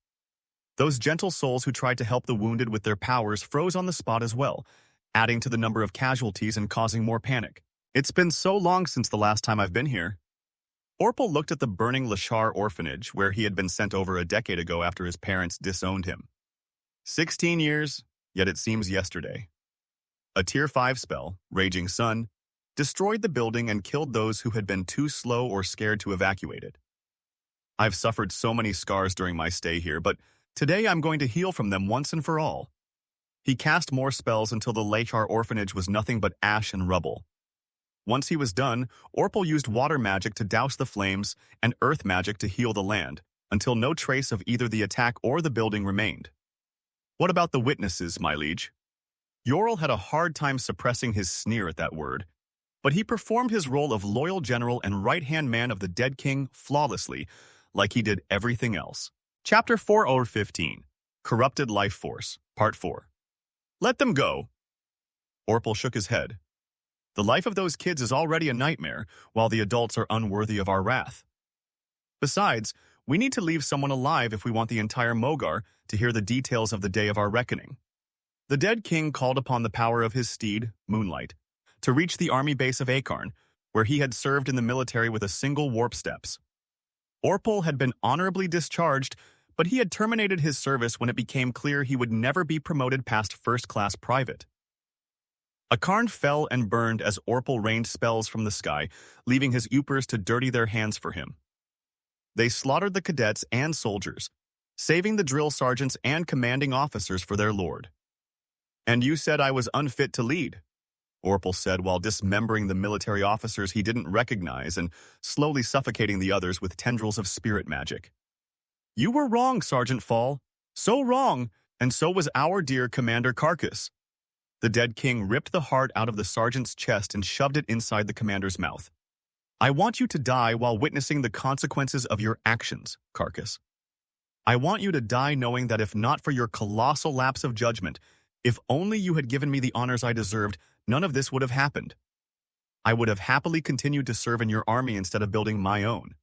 Those gentle souls who tried to help the wounded with their powers froze on the spot as well, adding to the number of casualties and causing more panic. It's been so long since the last time I've been here. Orpal looked at the burning Lashar orphanage where he had been sent over a decade ago after his parents disowned him. 16 years, yet it seems yesterday. A Tier 5 spell, Raging Sun, destroyed the building and killed those who had been too slow or scared to evacuate it. I've suffered so many scars during my stay here, but today I'm going to heal from them once and for all. He cast more spells until the Lashar orphanage was nothing but ash and rubble. Once he was done, Orpal used water magic to douse the flames and earth magic to heal the land, until no trace of either the attack or the building remained. What about the witnesses, my liege? Yoral had a hard time suppressing his sneer at that word, but he performed his role of loyal general and right-hand man of the dead king flawlessly, like he did everything else. Chapter 4:15, Corrupted Life Force, Part 4. Let them go. Orpal shook his head. The life of those kids is already a nightmare, while the adults are unworthy of our wrath. Besides, we need to leave someone alive if we want the entire Mogar to hear the details of the day of our reckoning. The dead king called upon the power of his steed, Moonlight, to reach the army base of Akarn, where he had served in the military with a single warp steps. Orpal had been honorably discharged, but he had terminated his service when it became clear he would never be promoted past first-class private. Akarn fell and burned as Orpal rained spells from the sky, leaving his Upers to dirty their hands for him. They slaughtered the cadets and soldiers, saving the drill sergeants and commanding officers for their lord. "And you said I was unfit to lead," Orpal said while dismembering the military officers he didn't recognize and slowly suffocating the others with tendrils of spirit magic. "You were wrong, Sergeant Fall. So wrong, and so was our dear Commander Carcass." The dead king ripped the heart out of the sergeant's chest and shoved it inside the commander's mouth. "I want you to die while witnessing the consequences of your actions, Carcass. I want you to die knowing that if not for your colossal lapse of judgment, if only you had given me the honors I deserved, none of this would have happened. I would have happily continued to serve in your army instead of building my own.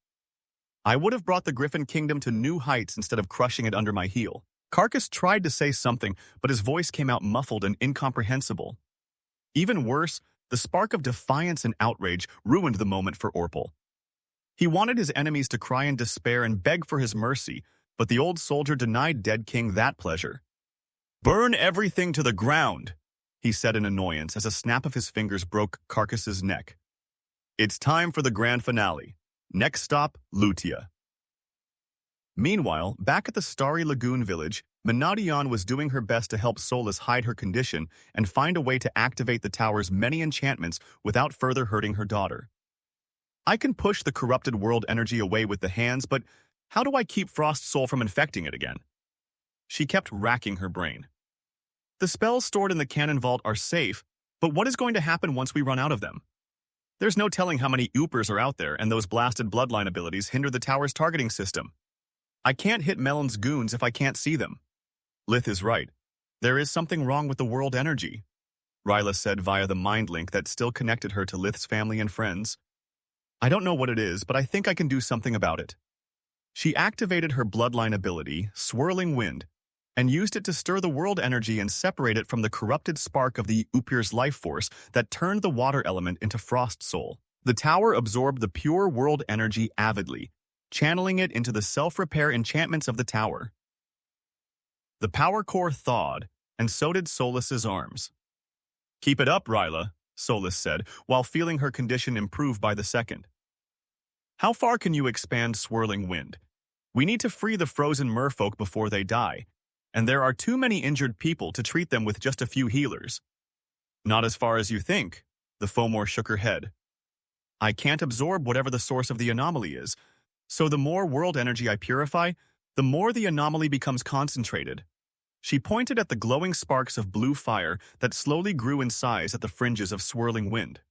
I would have brought the Griffin Kingdom to new heights instead of crushing it under my heel." Carcass tried to say something, but his voice came out muffled and incomprehensible. Even worse, the spark of defiance and outrage ruined the moment for Orpal. He wanted his enemies to cry in despair and beg for his mercy, but the old soldier denied Dead King that pleasure. "Burn everything to the ground," he said in annoyance as a snap of his fingers broke Carcass's neck. "It's time for the grand finale. Next stop, Lutia." Meanwhile, back at the Starry Lagoon village, Menadion was doing her best to help Solus hide her condition and find a way to activate the tower's many enchantments without further hurting her daughter. "I can push the corrupted world energy away with the hands, but how do I keep Frost Soul from infecting it again?" She kept racking her brain. "The spells stored in the cannon vault are safe, but what is going to happen once we run out of them? There's no telling how many Upers are out there, and those blasted bloodline abilities hinder the tower's targeting system. I can't hit Melon's goons if I can't see them." "Lith is right. There is something wrong with the world energy," Ryla said via the mind link that still connected her to Lith's family and friends. "I don't know what it is, but I think I can do something about it." She activated her bloodline ability, Swirling Wind, and used it to stir the world energy and separate it from the corrupted spark of the Upir's life force that turned the water element into Frost Soul. The tower absorbed the pure world energy avidly, channeling it into the self-repair enchantments of the tower. The power core thawed, and so did Solus's arms. "Keep it up, Ryla," Solus said, while feeling her condition improve by the second. "How far can you expand Swirling Wind? We need to free the frozen merfolk before they die, and there are too many injured people to treat them with just a few healers." "Not as far as you think," the Fomor shook her head. "I can't absorb whatever the source of the anomaly is, so the more world energy I purify, the more the anomaly becomes concentrated." She pointed at the glowing sparks of blue fire that slowly grew in size at the fringes of Swirling Wind.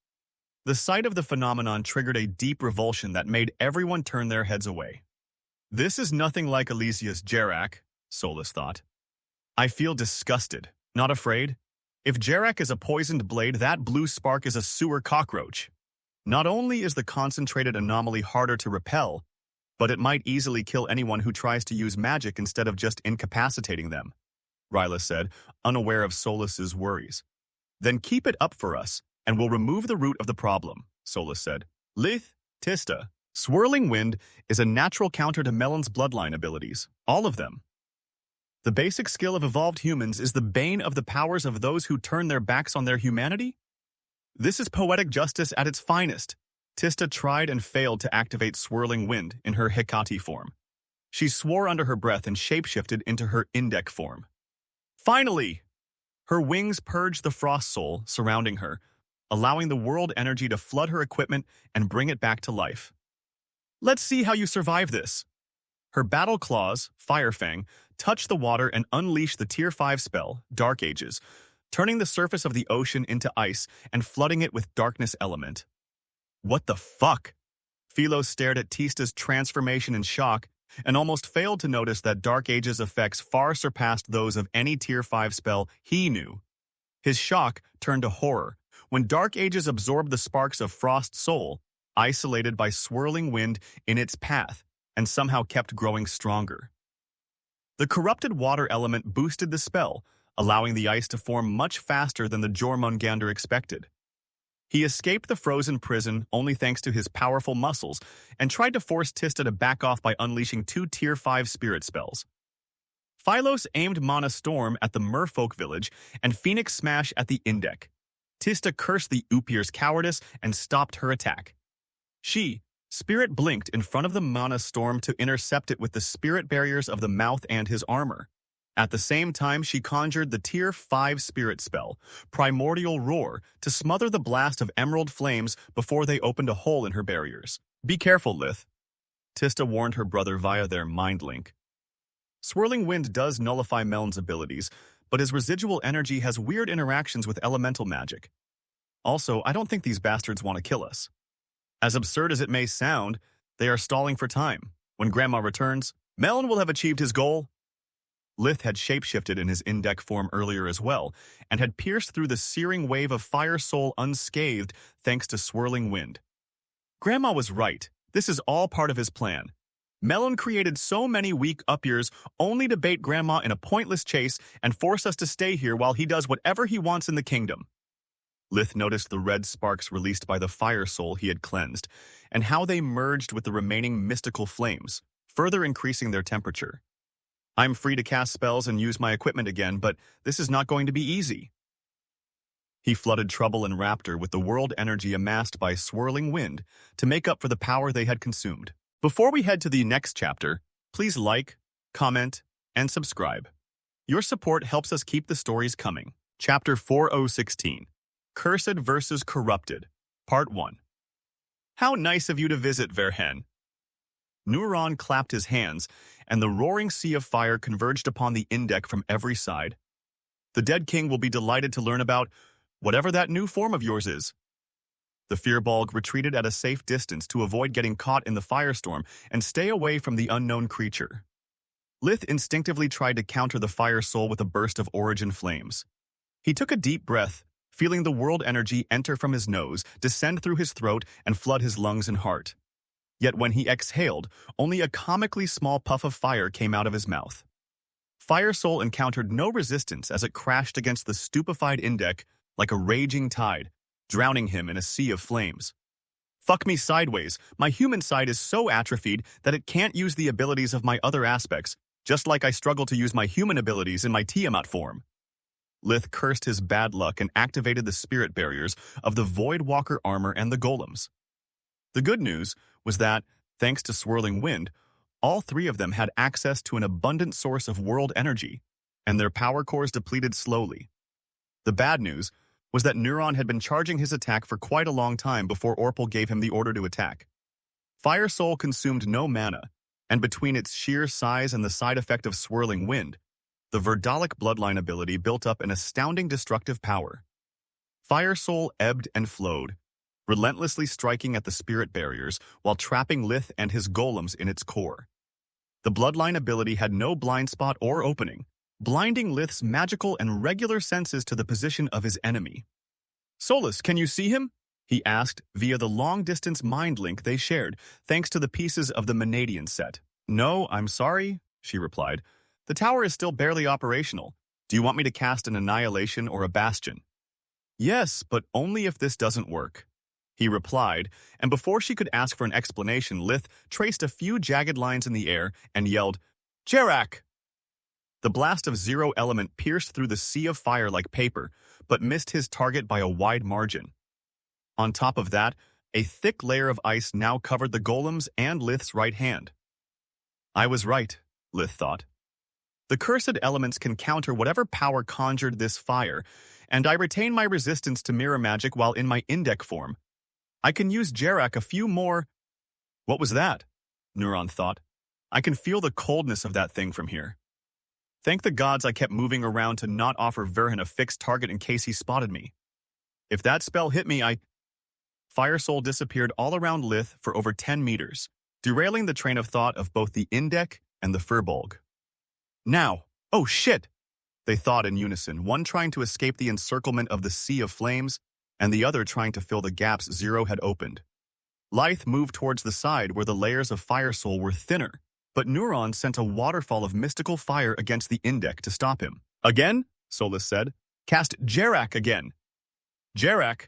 The sight of the phenomenon triggered a deep revulsion that made everyone turn their heads away. "This is nothing like Elysia's Jarak," Solus thought. "I feel disgusted, not afraid. If Jarak is a poisoned blade, that blue spark is a sewer cockroach. Not only is the concentrated anomaly harder to repel, but it might easily kill anyone who tries to use magic instead of just incapacitating them," Ryla said, unaware of Solus's worries. "Then keep it up for us, and we'll remove the root of the problem," Solus said. "Lith, Tista, Swirling Wind is a natural counter to Melon's bloodline abilities, all of them. The basic skill of evolved humans is the bane of the powers of those who turn their backs on their humanity. This is poetic justice at its finest." Tista tried and failed to activate Swirling Wind in her Hecate form. She swore under her breath and shapeshifted into her Indek form. "Finally!" Her wings purged the Frost Soul surrounding her, allowing the world energy to flood her equipment and bring it back to life. "Let's see how you survive this." Her battle claws, Firefang, touched the water and unleashed the Tier 5 spell, Dark Ages, turning the surface of the ocean into ice and flooding it with darkness element. "What the fuck?" Philo stared at Tista's transformation in shock and almost failed to notice that Dark Ages effects far surpassed those of any Tier 5 spell he knew. His shock turned to horror When dark ages absorbed the sparks of Frost Soul, isolated by swirling wind in its path, and somehow kept growing stronger. The corrupted water element boosted the spell, allowing the ice to form much faster than the Jormungandr expected. He escaped the frozen prison only thanks to his powerful muscles and tried to force Tista to back off by unleashing 2 Tier 5 spirit spells. Phylos aimed Mana Storm at the Merfolk village and Phoenix Smash at the Indek. Tista cursed the Upir's cowardice and stopped her attack. She, Spirit blinked in front of the Mana Storm to intercept it with the spirit barriers of the mouth and his armor. At the same time, she conjured the Tier 5 spirit spell, Primordial Roar, to smother the blast of emerald flames before they opened a hole in her barriers. Be careful, Lith, Tista warned her brother via their mind link. Swirling Wind does nullify Meln's abilities, but his residual energy has weird interactions with elemental magic. Also, I don't think these bastards want to kill us. As absurd as it may sound, they are stalling for time. When Grandma returns, Meln will have achieved his goal. Lith had shapeshifted in his Indek form earlier as well, and had pierced through the searing wave of Fire Soul unscathed thanks to Swirling Wind. Grandma was right. This is all part of his plan. Melon created so many weak Upirs only to bait Grandma in a pointless chase and force us to stay here while he does whatever he wants in the kingdom. Lith noticed the red sparks released by the Fire Soul he had cleansed, and how they merged with the remaining mystical flames, further increasing their temperature. I'm free to cast spells and use my equipment again, but this is not going to be easy. He flooded Trouble and Raptor with the world energy amassed by Swirling Wind to make up for the power they had consumed. Before we head to the next chapter, please like, comment, and subscribe. Your support helps us keep the stories coming. Chapter 4016, Cursed vs. Corrupted, Part 1. How nice of you to visit, Verhen. Neuron clapped his hands, and the roaring sea of fire converged upon the Indek from every side. The dead king will be delighted to learn about whatever that new form of yours is. The Firbolg retreated at a safe distance to avoid getting caught in the firestorm and stay away from the unknown creature. Lith instinctively tried to counter the Fire Soul with a burst of origin flames. He took a deep breath, feeling the world energy enter from his nose, descend through his throat, and flood his lungs and heart. Yet when he exhaled, only a comically small puff of fire came out of his mouth. Fire Soul encountered no resistance as it crashed against the stupefied Indek like a raging tide, drowning him in a sea of flames. Fuck me sideways, my human side is so atrophied that it can't use the abilities of my other aspects, just like I struggle to use my human abilities in my Tiamat form. Lith cursed his bad luck and activated the spirit barriers of the Voidwalker armor and the golems. The good news was that, thanks to Swirling Wind, all 3 of them had access to an abundant source of world energy, and their power cores depleted slowly. The bad news was that Neuron had been charging his attack for quite a long time before Orpal gave him the order to attack. Fire Soul consumed no mana, and between its sheer size and the side effect of Swirling Wind, the Verdalic bloodline ability built up an astounding destructive power. Fire Soul ebbed and flowed, relentlessly striking at the spirit barriers while trapping Lith and his golems in its core. The bloodline ability had no blind spot or opening, blinding Lith's magical and regular senses to the position of his enemy. Solus, can you see him? He asked via the long-distance mind link they shared, thanks to the pieces of the Manadian set. No, I'm sorry, she replied. The tower is still barely operational. Do you want me to cast an Annihilation or a Bastion? Yes, but only if this doesn't work, he replied, and before she could ask for an explanation, Lith traced a few jagged lines in the air and yelled, Jerak! The blast of Zero Element pierced through the sea of fire like paper, but missed his target by a wide margin. On top of that, a thick layer of ice now covered the golems and Lith's right hand. I was right, Lith thought. The cursed elements can counter whatever power conjured this fire, and I retain my resistance to mirror magic while in my Indek form. I can use Jerak a few more... What was that? Neuron thought. I can feel the coldness of that thing from here. Thank the gods I kept moving around to not offer Verhen a fixed target in case he spotted me. If that spell hit me, Fire Soul disappeared all around Lith for over 10 meters, derailing the train of thought of both the Indek and the Firbolg. Now, oh shit, they thought in unison, one trying to escape the encirclement of the sea of flames, and the other trying to fill the gaps Zero had opened. Lyth moved towards the side where the layers of Fire Soul were thinner, but Neuron sent a waterfall of mystical fire against the Indek to stop him. Again? Solus said. Cast Jerak again. Jerak?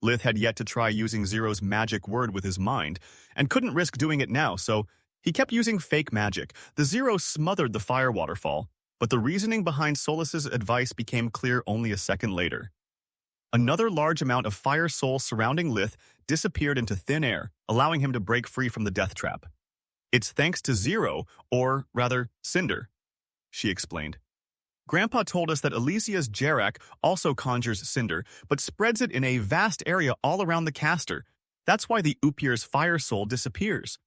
Lyth had yet to try using Zero's magic word with his mind, and couldn't risk doing it now, so he kept using fake magic. The Zero smothered the fire waterfall, but the reasoning behind Solus's advice became clear only a second later. Another large amount of Fire Soul surrounding Lyth disappeared into thin air, allowing him to break free from the death trap. It's thanks to Zero, or rather, Cinder, she explained. Grandpa told us that Elysia's Jerak also conjures Cinder, but spreads it in a vast area all around the caster. That's why the Upir's Fire Soul disappears.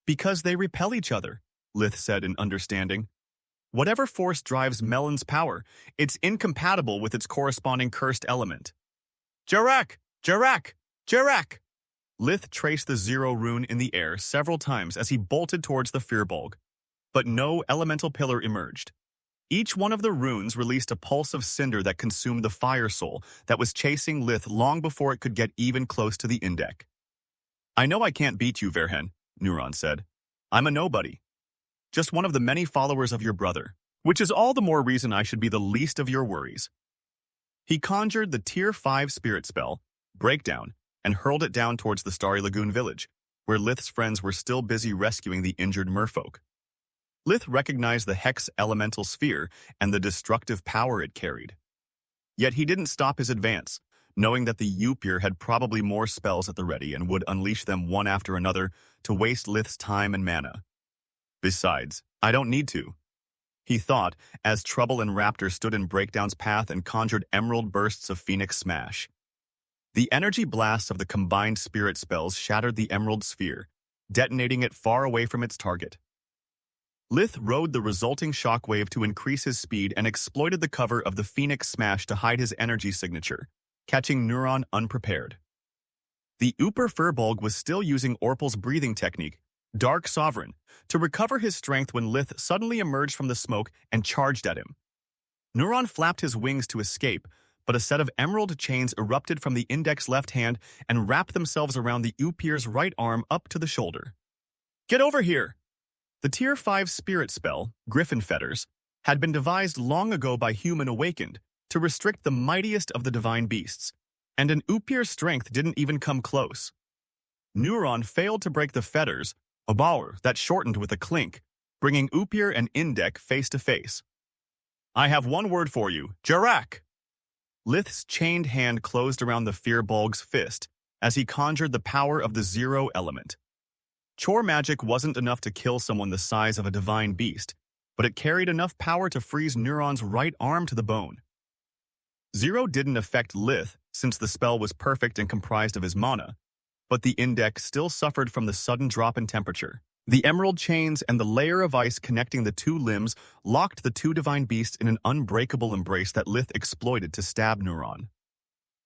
Because they repel each other, Lyth said in understanding. Whatever force drives Melon's power, it's incompatible with its corresponding cursed element. Jerak! Jerak! Jerak! Lyth traced the Zero rune in the air several times as he bolted towards the Firbolg, but no elemental pillar emerged. Each one of the runes released a pulse of cinder that consumed the Fire Soul that was chasing Lyth long before it could get even close to the Indek. I know I can't beat you, Verhen, Neuron said. I'm a nobody. Just one of the many followers of your brother, which is all the more reason I should be the least of your worries. He conjured the Tier 5 spirit spell, Breakdown, and hurled it down towards the Starry Lagoon village, where Lyth's friends were still busy rescuing the injured merfolk. Lyth recognized the Hex elemental sphere and the destructive power it carried. Yet he didn't stop his advance, knowing that the Upir had probably more spells at the ready and would unleash them one after another to waste Lyth's time and mana. Besides, I don't need to, he thought, as Trouble and Raptor stood in Breakdown's path and conjured emerald bursts of Phoenix Smash. The energy blasts of the combined spirit spells shattered the emerald sphere, detonating it far away from its target. Lyth rode the resulting shockwave to increase his speed and exploited the cover of the Phoenix Smash to hide his energy signature, catching Neuron unprepared. The Upir Firbolg was still using Orpal's breathing technique, Dark Sovereign, to recover his strength when Lyth suddenly emerged from the smoke and charged at him. Neuron flapped his wings to escape, but a set of emerald chains erupted from the Indek's left hand and wrapped themselves around the Upir's right arm up to the shoulder. Get over here! The Tier 5 spirit spell, Griffin Fetters, had been devised long ago by Human Awakened to restrict the mightiest of the divine beasts, and an Upir's strength didn't even come close. Neuron failed to break the fetters, a bower that shortened with a clink, bringing Upir and Indek face to face. I have one word for you, Jerak! Lyth's chained hand closed around the Firbolg's fist as he conjured the power of the Zero element. Chore magic wasn't enough to kill someone the size of a divine beast, but it carried enough power to freeze Neuron's right arm to the bone. Zero didn't affect Lyth since the spell was perfect and comprised of his mana, but the Indek still suffered from the sudden drop in temperature. The emerald chains and the layer of ice connecting the two limbs locked the two divine beasts in an unbreakable embrace that Lyth exploited to stab Neuron.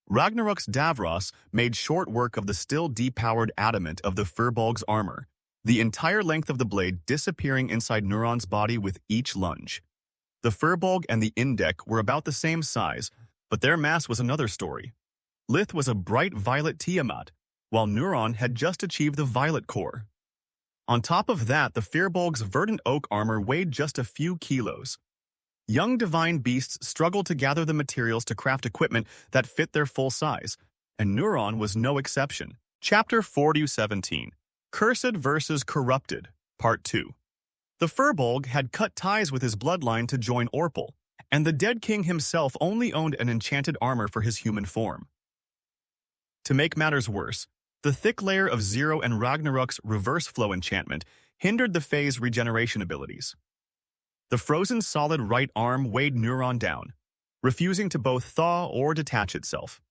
Ragnarok's Davros made short work of the still depowered adamant of the Firbolg's armor, the entire length of the blade disappearing inside Neuron's body with each lunge. The Firbolg and the Indek were about the same size, but their mass was another story. Lyth was a bright violet Tiamat, while Neuron had just achieved the violet core. On top of that, the Firbolg's verdant oak armor weighed just a few kilos. Young divine beasts struggled to gather the materials to craft equipment that fit their full size, and Neuron was no exception. Chapter 4-17, Cursed versus Corrupted, Part 2. The Firbolg had cut ties with his bloodline to join Orpal, and the dead king himself only owned an enchanted armor for his human form. To make matters worse, the thick layer of Zero and Ragnarok's reverse flow enchantment hindered the Fae's regeneration abilities. The frozen solid right arm weighed Neuron down, refusing to both thaw or detach itself.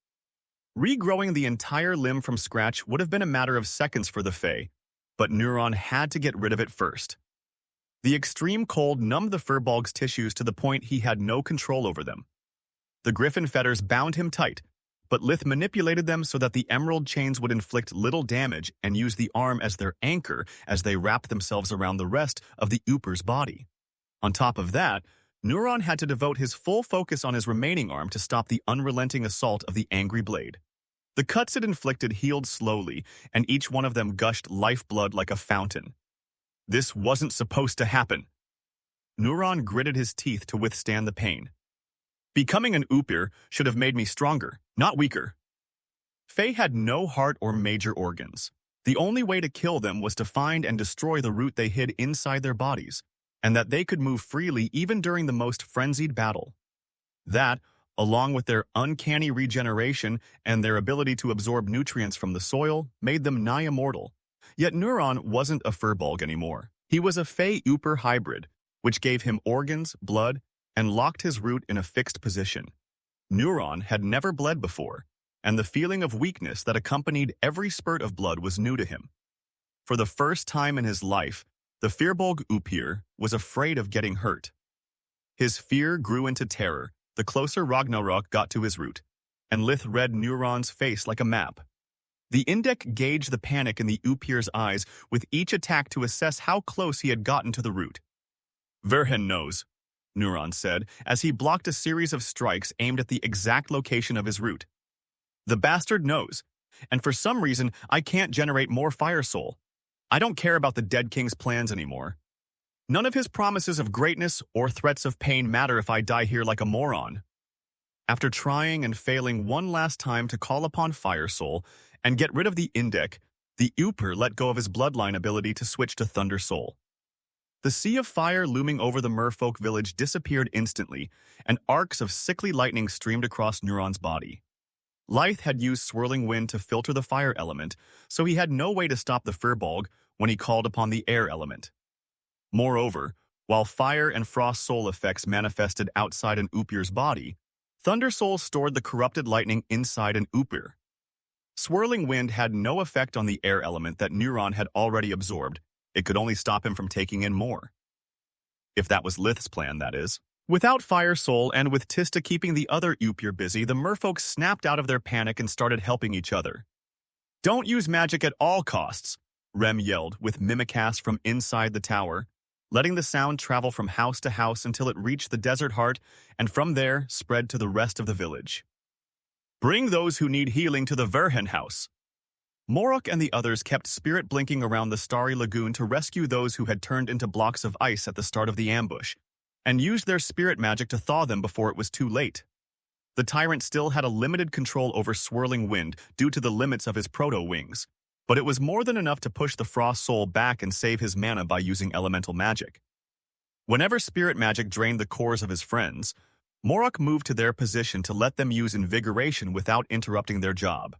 Regrowing the entire limb from scratch would have been a matter of seconds for the Fae, but Neuron had to get rid of it first. The extreme cold numbed the Firbolg's tissues to the point he had no control over them. The Griffin fetters bound him tight, but Lyth manipulated them so that the emerald chains would inflict little damage and use the arm as their anchor as they wrapped themselves around the rest of the Upir's body. On top of that, Neuron had to devote his full focus on his remaining arm to stop the unrelenting assault of the angry blade. The cuts it inflicted healed slowly, and each one of them gushed lifeblood like a fountain. This wasn't supposed to happen. Neuron gritted his teeth to withstand the pain. Becoming an Upir should have made me stronger, not weaker. Fae had no heart or major organs. The only way to kill them was to find and destroy the root they hid inside their bodies, and that they could move freely even during the most frenzied battle. That, along with their uncanny regeneration and their ability to absorb nutrients from the soil, made them nigh immortal. Yet Neuron wasn't a Firbolg anymore. He was a Fae-Upir hybrid, which gave him organs, blood, and locked his root in a fixed position. Neuron had never bled before, and the feeling of weakness that accompanied every spurt of blood was new to him. For the first time in his life, the Firbolg Upir was afraid of getting hurt. His fear grew into terror the closer Ragnarok got to his root, and Lith read Neuron's face like a map. The Indek gauged the panic in the Upir's eyes with each attack to assess how close he had gotten to the root. Verhen knows, Neuron said, as he blocked a series of strikes aimed at the exact location of his root. The bastard knows, and for some reason I can't generate more Fire Soul. I don't care about the Dead King's plans anymore. None of his promises of greatness or threats of pain matter if I die here like a moron. After trying and failing one last time to call upon Fire Soul and get rid of the Indek, the Upir let go of his bloodline ability to switch to Thunder Soul. The sea of fire looming over the merfolk village disappeared instantly, and arcs of sickly lightning streamed across Neuron's body. Lyth had used Swirling Wind to filter the fire element, so he had no way to stop the Firbolg when he called upon the air element. Moreover, while fire and frost soul effects manifested outside an Upir's body, Thunder Soul stored the corrupted lightning inside an Upir. Swirling Wind had no effect on the air element that Neuron had already absorbed. It could only stop him from taking in more. If that was Lith's plan, that is. Without Fire Soul and with Tista keeping the other Upir busy, the merfolk snapped out of their panic and started helping each other. "Don't use magic at all costs," Rem yelled with Mimikast from inside the tower, letting the sound travel from house to house until it reached the desert heart and from there spread to the rest of the village. "Bring those who need healing to the Verhen house." Morok and the others kept spirit blinking around the starry lagoon to rescue those who had turned into blocks of ice at the start of the ambush, and used their spirit magic to thaw them before it was too late. The tyrant still had a limited control over Swirling Wind due to the limits of his proto-wings, but it was more than enough to push the Frost Soul back and save his mana by using elemental magic. Whenever spirit magic drained the cores of his friends, Morok moved to their position to let them use Invigoration without interrupting their job.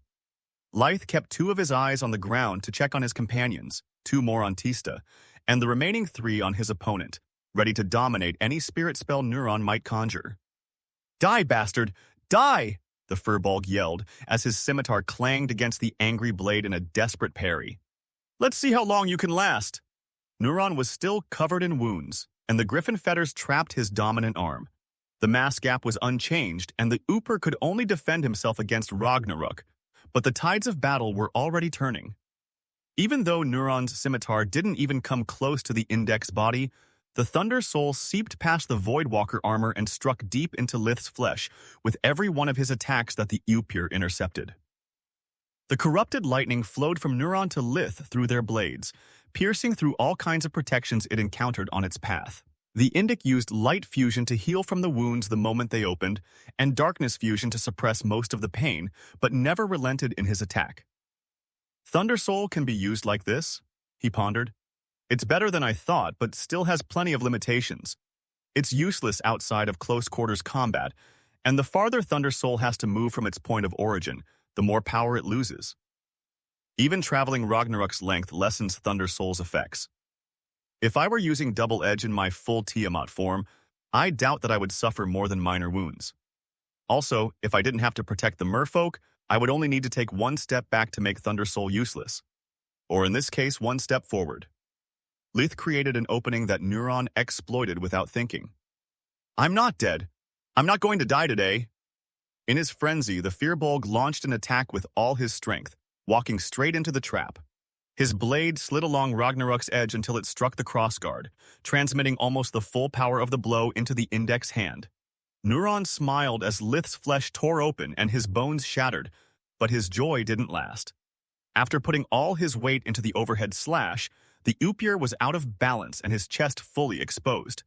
Lyth kept 2 of his eyes on the ground to check on his companions, 2 more on Tista, and the remaining 3 on his opponent, ready to dominate any spirit spell Neuron might conjure. "Die, bastard! Die!" the Firbolg yelled as his scimitar clanged against the angry blade in a desperate parry. "Let's see how long you can last." Neuron was still covered in wounds, and the griffin fetters trapped his dominant arm. The mass gap was unchanged, and the Upir could only defend himself against Ragnarok, but the tides of battle were already turning. Even though Neuron's scimitar didn't even come close to the Indek's body, the Thunder Soul seeped past the Voidwalker armor and struck deep into Lith's flesh with every one of his attacks that the Upir intercepted. The corrupted lightning flowed from Neuron to Lith through their blades, piercing through all kinds of protections it encountered on its path. The Indek used light fusion to heal from the wounds the moment they opened, and darkness fusion to suppress most of the pain, but never relented in his attack. "Thunder Soul can be used like this?" he pondered. "It's better than I thought, but still has plenty of limitations. It's useless outside of close-quarters combat, and the farther Thunder Soul has to move from its point of origin, the more power it loses. Even traveling Ragnarok's length lessens Thunder Soul's effects. If I were using Double Edge in my full Tiamat form, I doubt that I would suffer more than minor wounds. Also, if I didn't have to protect the merfolk, I would only need to take 1 step back to make Thunder Soul useless. Or in this case, 1 step forward." Lith created an opening that Neuron exploited without thinking. "I'm not dead. I'm not going to die today." In his frenzy, the Firbolg launched an attack with all his strength, walking straight into the trap. His blade slid along Ragnarok's edge until it struck the crossguard, transmitting almost the full power of the blow into the Indek's hand. Neuron smiled as Lith's flesh tore open and his bones shattered, But his joy didn't last. After putting all his weight into the overhead slash, the Upir was out of balance and his chest fully exposed.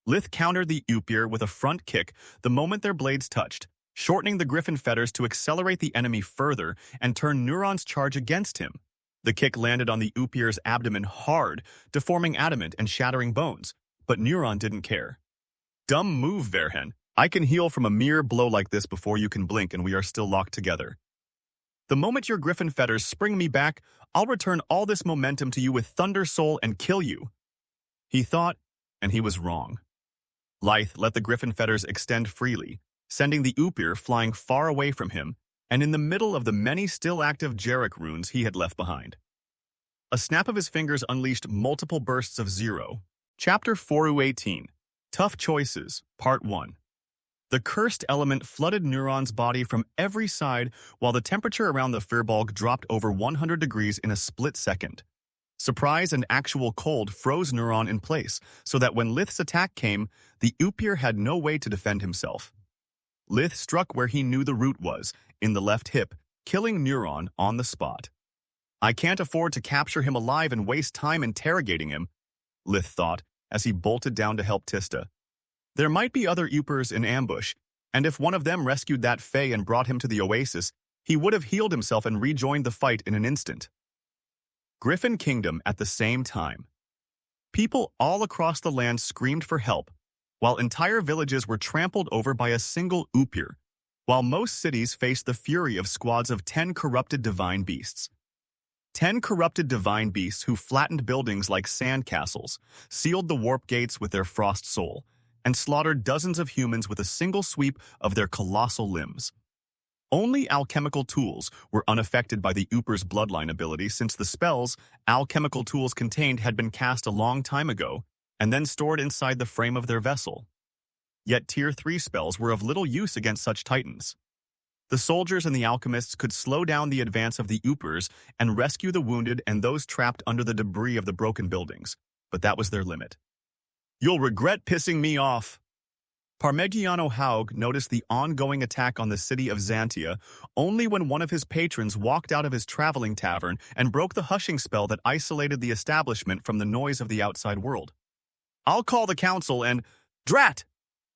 Lith countered the Upir with a front kick the moment their blades touched, shortening the griffin fetters to accelerate the enemy further and turn Neuron's charge against him. The kick landed on the Upir's abdomen hard, deforming adamant and shattering bones, but Neuron didn't care. Dumb move, Verhen. I can heal from a mere blow like this before you can blink and we are still locked together. The moment your griffin fetters spring me back, I'll return all this momentum to you with Thunder Soul and kill you. He thought, and he was wrong. Lith let the griffin fetters extend freely, sending the Upir flying far away from him and in the middle of the many still active Derek runes he had left behind. A snap of his fingers unleashed multiple bursts of zero. Chapter 418, Tough Choices, Part 1. The cursed element flooded Neuron's body from every side while the temperature around the Firbolg dropped over 100 degrees in a split second. Surprise and actual cold froze Neuron in place, so that when Lith's attack came, the Upir had no way to defend himself. Lith struck where he knew the root was, in the left hip, killing Neuron on the spot. I can't afford to capture him alive and waste time interrogating him, Lith thought, as he bolted down to help Tista. There might be other Upirs in ambush, and if one of them rescued that Fae and brought him to the oasis, he would have healed himself and rejoined the fight in an instant. Griffin Kingdom at the same time. People all across the land screamed for help, while entire villages were trampled over by a single Upir, while most cities faced the fury of squads of 10 corrupted divine beasts. 10 corrupted divine beasts who flattened buildings like sandcastles, sealed the warp gates with their frost soul, and slaughtered dozens of humans with a single sweep of their colossal limbs. Only alchemical tools were unaffected by the Upir's bloodline ability since the spells alchemical tools contained had been cast a long time ago and then stored inside the frame of their vessel. Yet Tier 3 spells were of little use against such titans. The soldiers and the alchemists could slow down the advance of the Upirs and rescue the wounded and those trapped under the debris of the broken buildings, but that was their limit. You'll regret pissing me off. Parmigiano Haug noticed the ongoing attack on the city of Xantia only when one of his patrons walked out of his traveling tavern and broke the hushing spell that isolated the establishment from the noise of the outside world. I'll call the council and... Drat!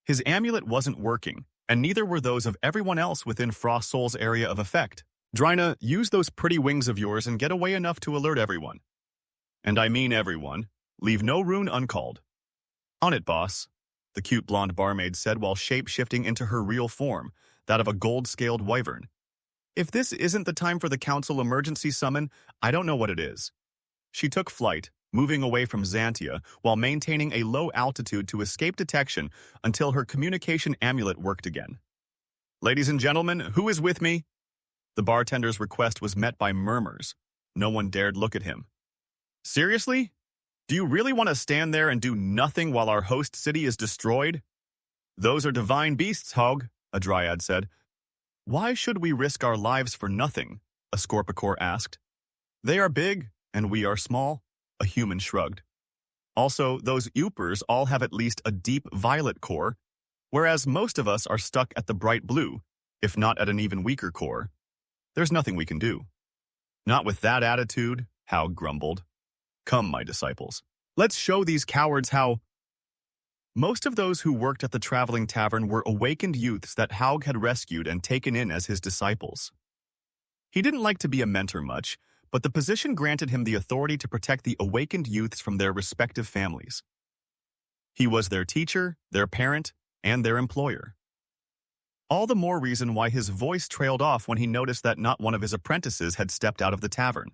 His amulet wasn't working, and neither were those of everyone else within Frost Soul's area of effect. Drina, use those pretty wings of yours and get away enough to alert everyone. And I mean everyone. Leave no rune uncalled. On it, boss, the cute blonde barmaid said while shape-shifting into her real form, that of a gold-scaled wyvern. If this isn't the time for the council emergency summon, I don't know what it is. She took flight, moving away from Xantia while maintaining a low altitude to escape detection until her communication amulet worked again. Ladies and gentlemen, who is with me? The bartender's request was met by murmurs. No one dared look at him. Seriously? Do you really want to stand there and do nothing while our host city is destroyed? Those are divine beasts, Hog, a dryad said. Why should we risk our lives for nothing? A Scorpicore asked. They are big, and we are small, a human shrugged. Also, those Upirs all have at least a deep violet core, whereas most of us are stuck at the bright blue, if not at an even weaker core. There's nothing we can do. Not with that attitude, Haug grumbled. Come, my disciples. Let's show these cowards how... Most of those who worked at the traveling tavern were awakened youths that Haug had rescued and taken in as his disciples. He didn't like to be a mentor much, but the position granted him the authority to protect the awakened youths from their respective families. He was their teacher, their parent, and their employer. All the more reason why his voice trailed off when he noticed that not one of his apprentices had stepped out of the tavern.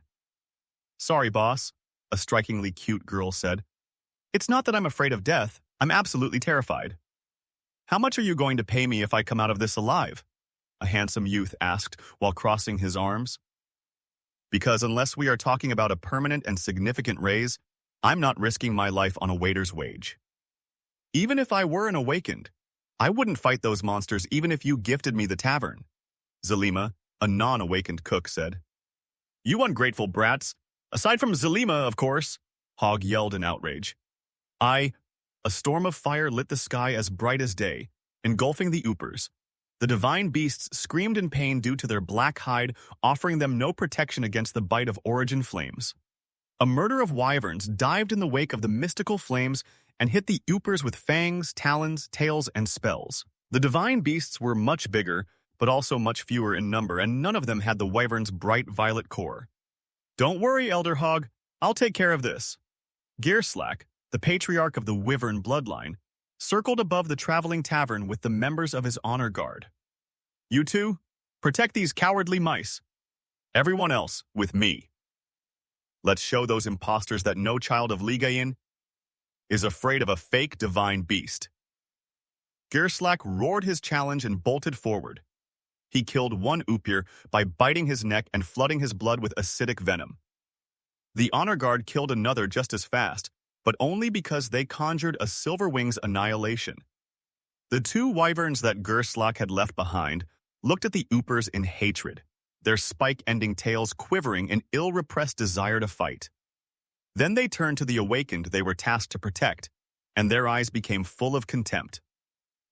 Sorry, boss, a strikingly cute girl said. It's not that I'm afraid of death, I'm absolutely terrified. How much are you going to pay me if I come out of this alive? A handsome youth asked while crossing his arms. Because unless we are talking about a permanent and significant raise, I'm not risking my life on a waiter's wage. Even if I were an awakened, I wouldn't fight those monsters even if you gifted me the tavern. Zelima, a non-awakened cook, said. You ungrateful brats. Aside from Zelima, of course, Hog yelled in outrage. A storm of fire lit the sky as bright as day, engulfing the Upirs. The divine beasts screamed in pain due to their black hide, offering them no protection against the bite of origin flames. A murder of wyverns dived in the wake of the mystical flames and hit the Oopers with fangs, talons, tails, and spells. The divine beasts were much bigger, but also much fewer in number, and none of them had the wyvern's bright violet core. "Don't worry, Elder Hog, I'll take care of this." Gearslack, the patriarch of the wyvern bloodline, circled above the traveling tavern with the members of his honor guard. "You two, protect these cowardly mice. Everyone else, with me. Let's show those imposters that no child of Ligain is afraid of a fake divine beast." Gearslack roared his challenge and bolted forward. He killed one Oopir by biting his neck and flooding his blood with acidic venom. The honor guard killed another just as fast, but only because they conjured a Silverwing's annihilation. The two wyverns that Gearslack had left behind looked at the Oopers in hatred, their spike-ending tails quivering in ill-repressed desire to fight. Then they turned to the awakened they were tasked to protect, and their eyes became full of contempt.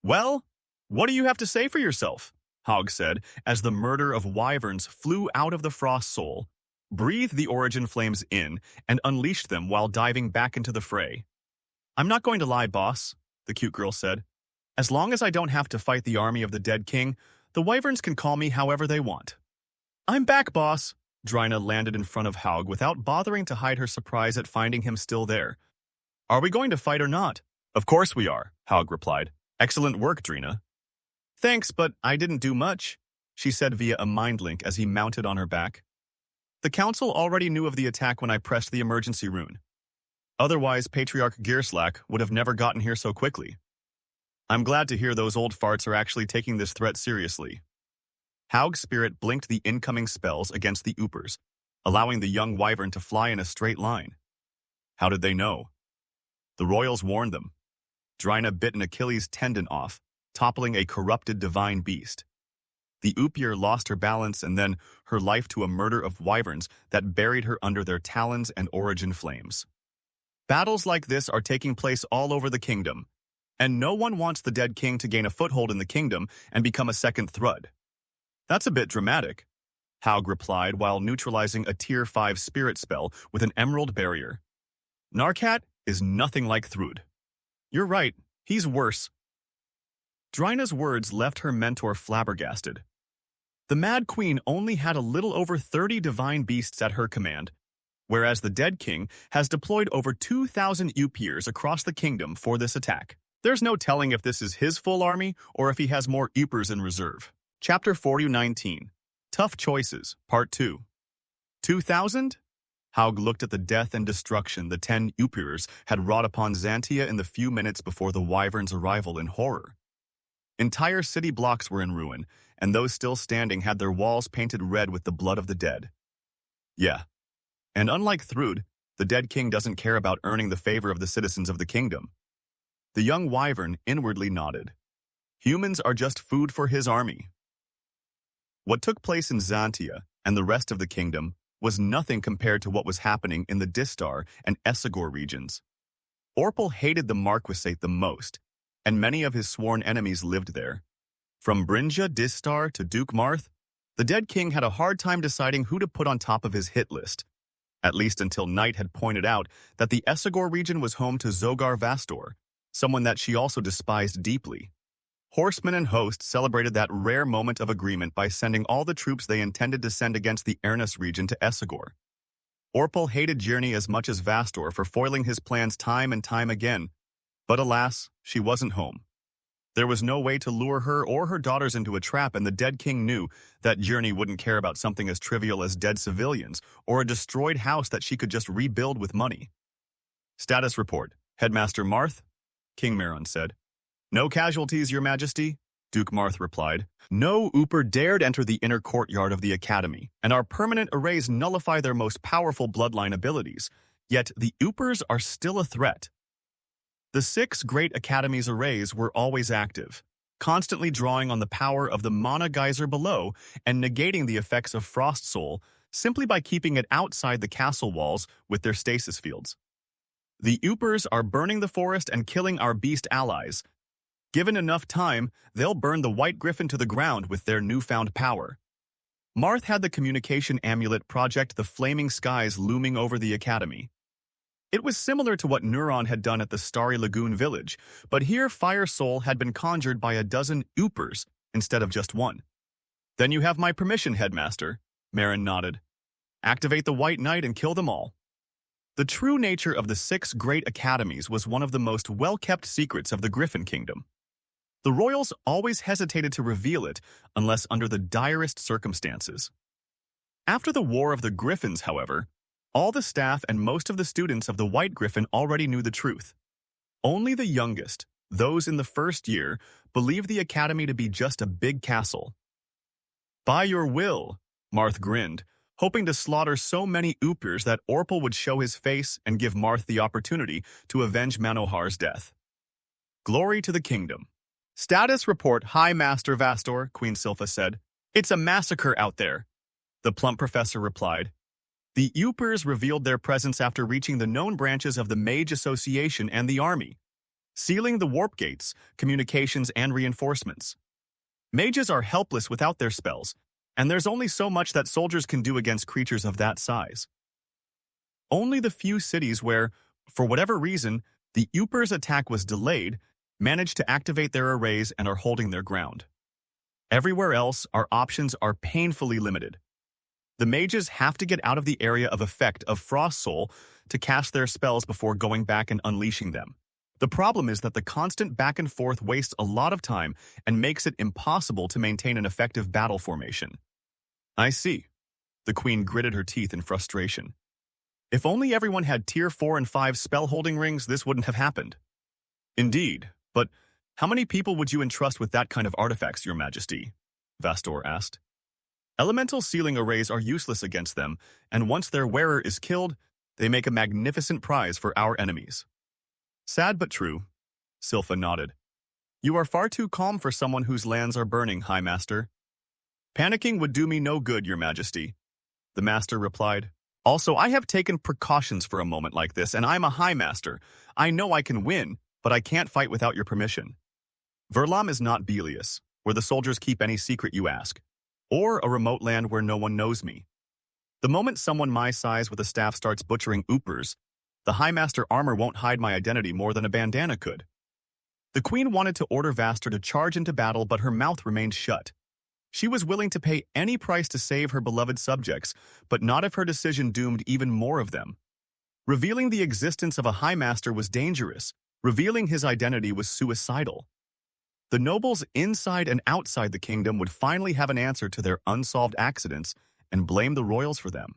"Well, what do you have to say for yourself?" Hog said, as the murder of wyverns flew out of the frost soul, breathed the origin flames in, and unleashed them while diving back into the fray. "I'm not going to lie, boss," the cute girl said. "As long as I don't have to fight the army of the dead king, the wyverns can call me however they want." "I'm back, boss." Drina landed in front of Haug without bothering to hide her surprise at finding him still there. "Are we going to fight or not?" "Of course we are," Haug replied. "Excellent work, Drina." "Thanks, but I didn't do much," she said via a mind link as he mounted on her back. "The council already knew of the attack when I pressed the emergency rune. Otherwise, Patriarch Gearslack would have never gotten here so quickly. I'm glad to hear those old farts are actually taking this threat seriously." Haug's spirit blinked the incoming spells against the Oopers, allowing the young wyvern to fly in a straight line. How did they know? The royals warned them. Drina bit an Achilles tendon off, toppling a corrupted divine beast. The Oopir lost her balance and then her life to a murder of wyverns that buried her under their talons and origin flames. Battles like this are taking place all over the kingdom, and no one wants the dead king to gain a foothold in the kingdom and become a second Thrud. "That's a bit dramatic," Haug replied while neutralizing a Tier 5 spirit spell with an emerald barrier. "Narcat is nothing like Thrud." "You're right, he's worse." Drina's words left her mentor flabbergasted. The Mad Queen only had a little over 30 divine beasts at her command, whereas the Dead King has deployed over 2,000 Oopirs across the kingdom for this attack. There's no telling if this is his full army or if he has more Oopers in reserve. Chapter 4019, Tough Choices, Part 2. 2,000? Haug looked at the death and destruction the 10 Oopers had wrought upon Xantia in the few minutes before the wyvern's arrival in horror. Entire city blocks were in ruin, and those still standing had their walls painted red with the blood of the dead. Yeah. And unlike Thrud, the dead king doesn't care about earning the favor of the citizens of the kingdom. The young wyvern inwardly nodded. Humans are just food for his army. What took place in Xantia and the rest of the kingdom was nothing compared to what was happening in the Distar and Essagor regions. Orpal hated the Marquisate the most, and many of his sworn enemies lived there. From Brinja Distar to Duke Marth, the dead king had a hard time deciding who to put on top of his hit list, at least until Knight had pointed out that the Essagor region was home to Zogar Vastor, someone that she also despised deeply. Horsemen and host celebrated that rare moment of agreement by sending all the troops they intended to send against the Ernest region to Essagor. Orpal hated Journey as much as Vastor for foiling his plans time and time again, but alas, she wasn't home. There was no way to lure her or her daughters into a trap, and the dead king knew that Journey wouldn't care about something as trivial as dead civilians or a destroyed house that she could just rebuild with money. Status report. Headmaster Marth, King Maron said. No casualties, Your Majesty, Duke Marth replied. No Ooper dared enter the inner courtyard of the academy, and our permanent arrays nullify their most powerful bloodline abilities. Yet the Oopers are still a threat. The 6 Great Academy's arrays were always active, constantly drawing on the power of the mana geyser below and negating the effects of Frost Soul simply by keeping it outside the castle walls with their stasis fields. The Oopers are burning the forest and killing our beast allies. Given enough time, they'll burn the White Griffin to the ground with their newfound power. Marth had the communication amulet project the flaming skies looming over the academy. It was similar to what Neuron had done at the Starry Lagoon village, but here Fire Soul had been conjured by a dozen oopers instead of just one. Then you have my permission, Headmaster, Marin nodded. Activate the White Knight and kill them all. The true nature of the 6 great academies was one of the most well-kept secrets of the Griffin Kingdom. The royals always hesitated to reveal it unless under the direst circumstances. After the War of the Griffins, however, all the staff and most of the students of the White Griffin already knew the truth. Only the youngest, those in the first year, believed the academy to be just a big castle. By your will, Marth grinned, hoping to slaughter so many oopers that Orpal would show his face and give Marth the opportunity to avenge Manohar's death. Glory to the kingdom. Status report, High Master Vastor, Queen Silpha said. It's a massacre out there. The plump professor replied. The oopers revealed their presence after reaching the known branches of the Mage Association and the army, sealing the warp gates, communications, and reinforcements. Mages are helpless without their spells, and there's only so much that soldiers can do against creatures of that size. Only the few cities where, for whatever reason, the oopers' attack was delayed managed to activate their arrays and are holding their ground. Everywhere else, our options are painfully limited. The mages have to get out of the area of effect of Frost Soul to cast their spells before going back and unleashing them. The problem is that the constant back and forth wastes a lot of time and makes it impossible to maintain an effective battle formation. I see. The queen gritted her teeth in frustration. If only everyone had tier 4 and 5 spell-holding rings, this wouldn't have happened. Indeed, but how many people would you entrust with that kind of artifacts, Your Majesty? Vastor asked. Elemental sealing arrays are useless against them, and once their wearer is killed, they make a magnificent prize for our enemies. Sad but true, Silpha nodded. You are far too calm for someone whose lands are burning, High Master. Panicking would do me no good, Your Majesty, the Master replied. Also, I have taken precautions for a moment like this, and I'm a High Master. I know I can win, but I can't fight without your permission. Verlam is not Belius, where the soldiers keep any secret you ask, or a remote land where no one knows me. The moment someone my size with a staff starts butchering oopers, the High Master armor won't hide my identity more than a bandana could. The Queen wanted to order Vastor to charge into battle, but her mouth remained shut. She was willing to pay any price to save her beloved subjects, but not if her decision doomed even more of them. Revealing the existence of a High Master was dangerous. Revealing his identity was suicidal. The nobles inside and outside the kingdom would finally have an answer to their unsolved accidents and blame the royals for them.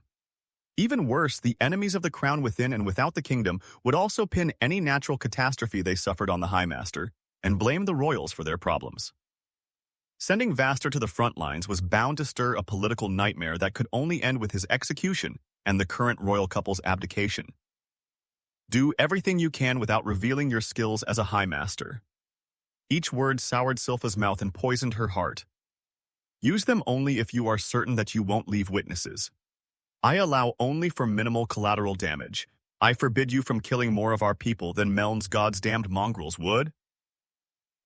Even worse, the enemies of the crown within and without the kingdom would also pin any natural catastrophe they suffered on the High Master and blame the royals for their problems. Sending Vastor to the front lines was bound to stir a political nightmare that could only end with his execution and the current royal couple's abdication. Do everything you can without revealing your skills as a High Master. Each word soured Silpha's mouth and poisoned her heart. Use them only if you are certain that you won't leave witnesses. I allow only for minimal collateral damage. I forbid you from killing more of our people than Meln's God's damned mongrels would.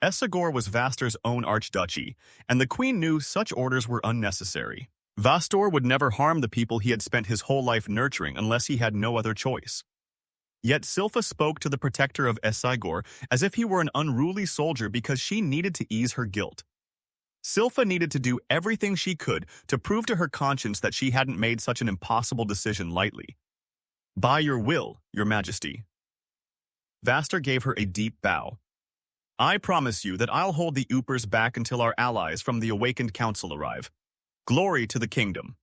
Essagor was Vastor's own archduchy, and the Queen knew such orders were unnecessary. Vastor would never harm the people he had spent his whole life nurturing unless he had no other choice. Yet Silpha spoke to the protector of Essagor as if he were an unruly soldier because she needed to ease her guilt. Silpha needed to do everything she could to prove to her conscience that she hadn't made such an impossible decision lightly. By your will, Your Majesty. Vastor gave her a deep bow. I promise you that I'll hold the oopers back until our allies from the Awakened Council arrive. Glory to the kingdom.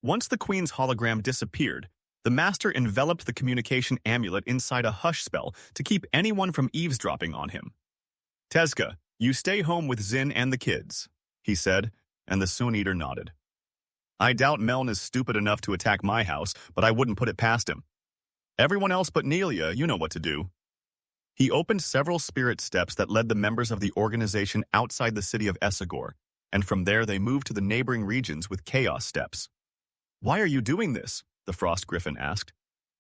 Once the Queen's hologram disappeared, the Master enveloped the communication amulet inside a hush spell to keep anyone from eavesdropping on him. Tezka, you stay home with Zin and the kids, he said, and the Soon Eater nodded. I doubt Meln is stupid enough to attack my house, but I wouldn't put it past him. Everyone else but Nelia, you know what to do. He opened several spirit steps that led the members of the organization outside the city of Essagor, and from there they moved to the neighboring regions with chaos steps. Why are you doing this? The Frost Griffin asked.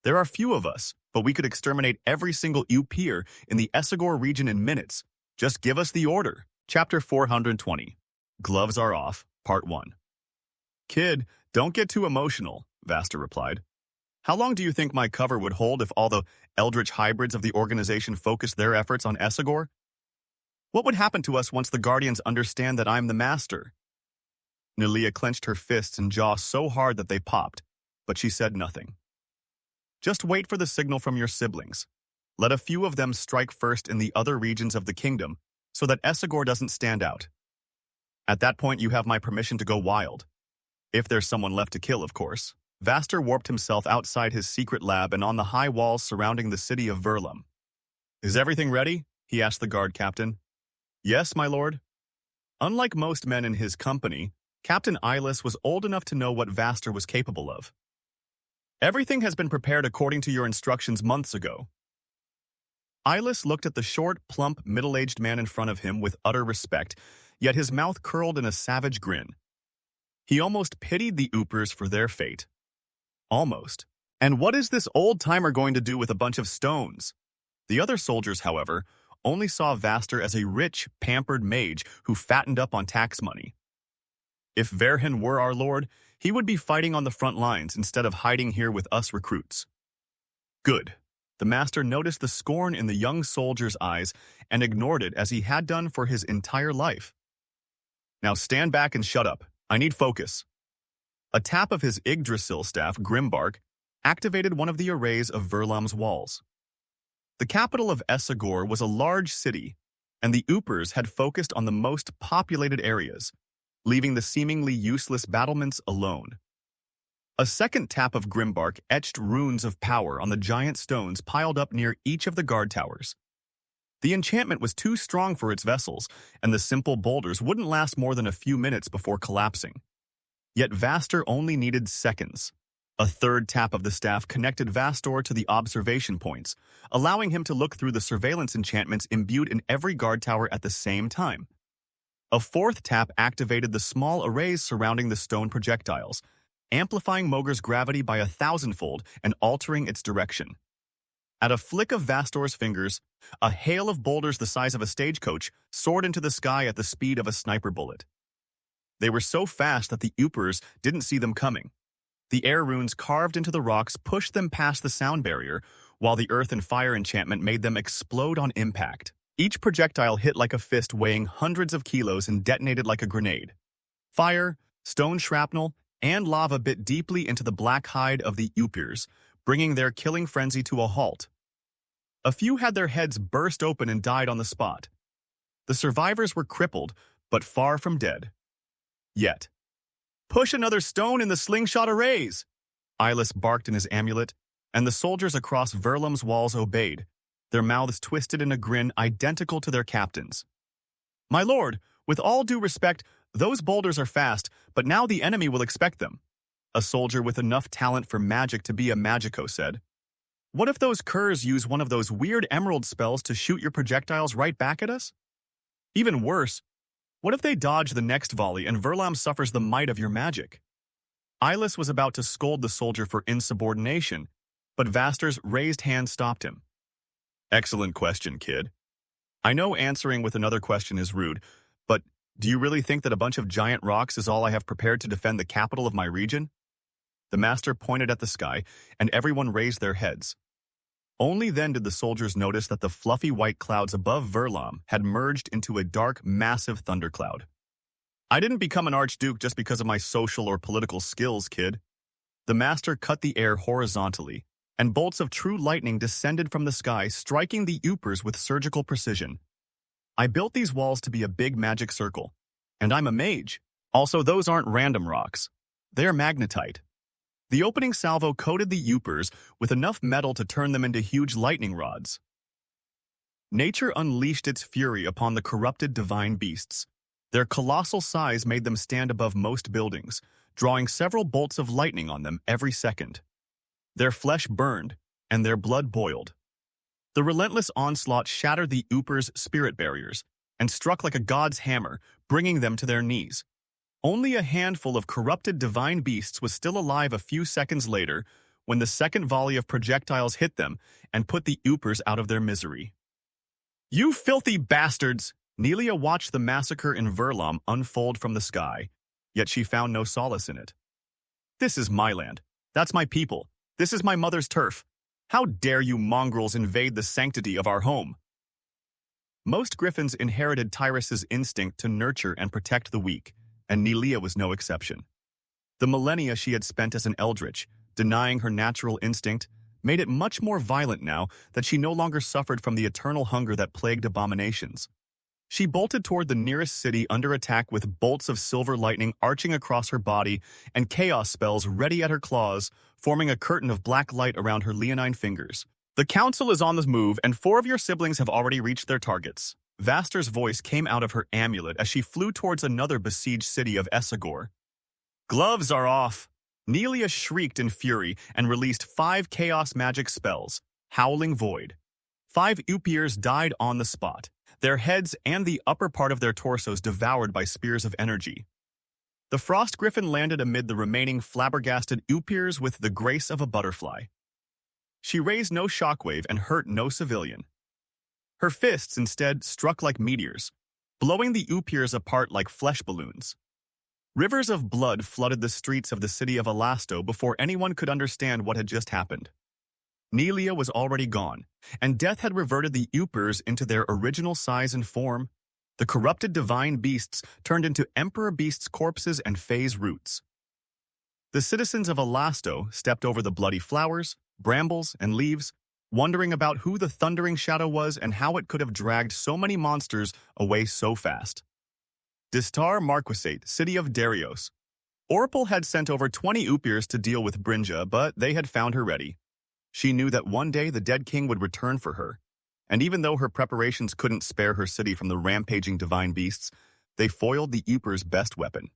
There are few of us, but we could exterminate every single Upir in the Essagor region in minutes, Just give us the order. Chapter 420. Gloves Are Off, Part 1. Kid, don't get too emotional, Vaster replied. How long do you think my cover would hold if all the eldritch hybrids of the organization focused their efforts on Essagor? What would happen to us once the Guardians understand that I'm the master? Nelia clenched her fists and jaw so hard that they popped, but she said nothing. Just wait for the signal from your siblings. Let a few of them strike first in the other regions of the kingdom so that Essagor doesn't stand out. At that point, you have my permission to go wild. If there's someone left to kill, of course. Vaster warped himself outside his secret lab and on the high walls surrounding the city of Verlum. Is everything ready? He asked the guard captain. Yes, my lord. Unlike most men in his company, Captain Eyeless was old enough to know what Vaster was capable of. Everything has been prepared according to your instructions months ago. Eyeless looked at the short, plump, middle-aged man in front of him with utter respect, yet his mouth curled in a savage grin. He almost pitied the Oopers for their fate. Almost. And what is this old-timer going to do with a bunch of stones? The other soldiers, however, only saw Vaster as a rich, pampered mage who fattened up on tax money. If Verhin were our lord, he would be fighting on the front lines instead of hiding here with us recruits. Good. The master noticed the scorn in the young soldier's eyes and ignored it as he had done for his entire life. Now stand back and shut up. I need focus. A tap of his Yggdrasil staff, Grimbark, activated one of the arrays of Verlum's walls. The capital of Essagor was a large city, and the Oopers had focused on the most populated areas, leaving the seemingly useless battlements alone. A second tap of Grimbark etched runes of power on the giant stones piled up near each of the guard towers. The enchantment was too strong for its vessels, and the simple boulders wouldn't last more than a few minutes before collapsing. Yet Vaster only needed seconds. A third tap of the staff connected Vastor to the observation points, allowing him to look through the surveillance enchantments imbued in every guard tower at the same time. A fourth tap activated the small arrays surrounding the stone projectiles, amplifying Mogur's gravity by 1,000-fold and altering its direction. At a flick of Vastor's fingers, a hail of boulders the size of a stagecoach soared into the sky at the speed of a sniper bullet. They were so fast that the Oopers didn't see them coming. The air runes carved into the rocks pushed them past the sound barrier, while the earth and fire enchantment made them explode on impact. Each projectile hit like a fist weighing hundreds of kilos and detonated like a grenade. Fire, stone shrapnel, and lava bit deeply into the black hide of the Oopers, bringing their killing frenzy to a halt. A few had their heads burst open and died on the spot. The survivors were crippled, but far from dead. Yet. Push another stone in the slingshot arrays! Eyeless barked in his amulet, and the soldiers across Verlum's walls obeyed, their mouths twisted in a grin identical to their captain's. My lord, with all due respect, those boulders are fast, but now the enemy will expect them. A soldier with enough talent for magic to be a magico said. What if those curs use one of those weird emerald spells to shoot your projectiles right back at us? Even worse, what if they dodge the next volley and Verlam suffers the might of your magic? Eyeless was about to scold the soldier for insubordination, but Vaster's raised hand stopped him. Excellent question, kid. I know answering with another question is rude, but do you really think that a bunch of giant rocks is all I have prepared to defend the capital of my region? The master pointed at the sky, and everyone raised their heads. Only then did the soldiers notice that the fluffy white clouds above Verlam had merged into a dark, massive thundercloud. I didn't become an archduke just because of my social or political skills, kid. The master cut the air horizontally, and bolts of true lightning descended from the sky, striking the Oopers with surgical precision. I built these walls to be a big magic circle, and I'm a mage. Also, those aren't random rocks. They're magnetite. The opening salvo coated the Oopers with enough metal to turn them into huge lightning rods. Nature unleashed its fury upon the corrupted divine beasts. Their colossal size made them stand above most buildings, drawing several bolts of lightning on them every second. Their flesh burned, and their blood boiled. The relentless onslaught shattered the Oopers' spirit barriers and struck like a god's hammer, bringing them to their knees. Only a handful of corrupted divine beasts was still alive a few seconds later when the second volley of projectiles hit them and put the Oopers out of their misery. You filthy bastards! Nelia watched the massacre in Verlam unfold from the sky, yet she found no solace in it. This is my land. That's my people. This is my mother's turf. How dare you mongrels invade the sanctity of our home? Most griffins inherited Tyrus's instinct to nurture and protect the weak, and Nelia was no exception. The millennia she had spent as an eldritch, denying her natural instinct, made it much more violent now that she no longer suffered from the eternal hunger that plagued abominations. She bolted toward the nearest city under attack with bolts of silver lightning arching across her body and chaos spells ready at her claws, forming a curtain of black light around her leonine fingers. The council is on the move, and 4 of your siblings have already reached their targets. Vaster's voice came out of her amulet as she flew towards another besieged city of Essagor. Gloves are off! Nelia shrieked in fury and released 5 chaos magic spells, Howling Void. 5 Upiers died on the spot, their heads and the upper part of their torsos devoured by spears of energy. The Frost Griffin landed amid the remaining flabbergasted Upiers with the grace of a butterfly. She raised no shockwave and hurt no civilian. Her fists instead struck like meteors, blowing the Upiers apart like flesh balloons. Rivers of blood flooded the streets of the city of Alasto before anyone could understand what had just happened. Nelia was already gone, and death had reverted the Upiers into their original size and form. The corrupted divine beasts turned into emperor beasts' corpses and phase roots. The citizens of Alasto stepped over the bloody flowers, brambles, and leaves, wondering about who the thundering shadow was and how it could have dragged so many monsters away so fast. Distar Marquisate, city of Darios. Orpal had sent over 20 Upiers to deal with Brinja, but they had found her ready. She knew that one day the dead king would return for her, and even though her preparations couldn't spare her city from the rampaging divine beasts, they foiled the Upiers' best weapon.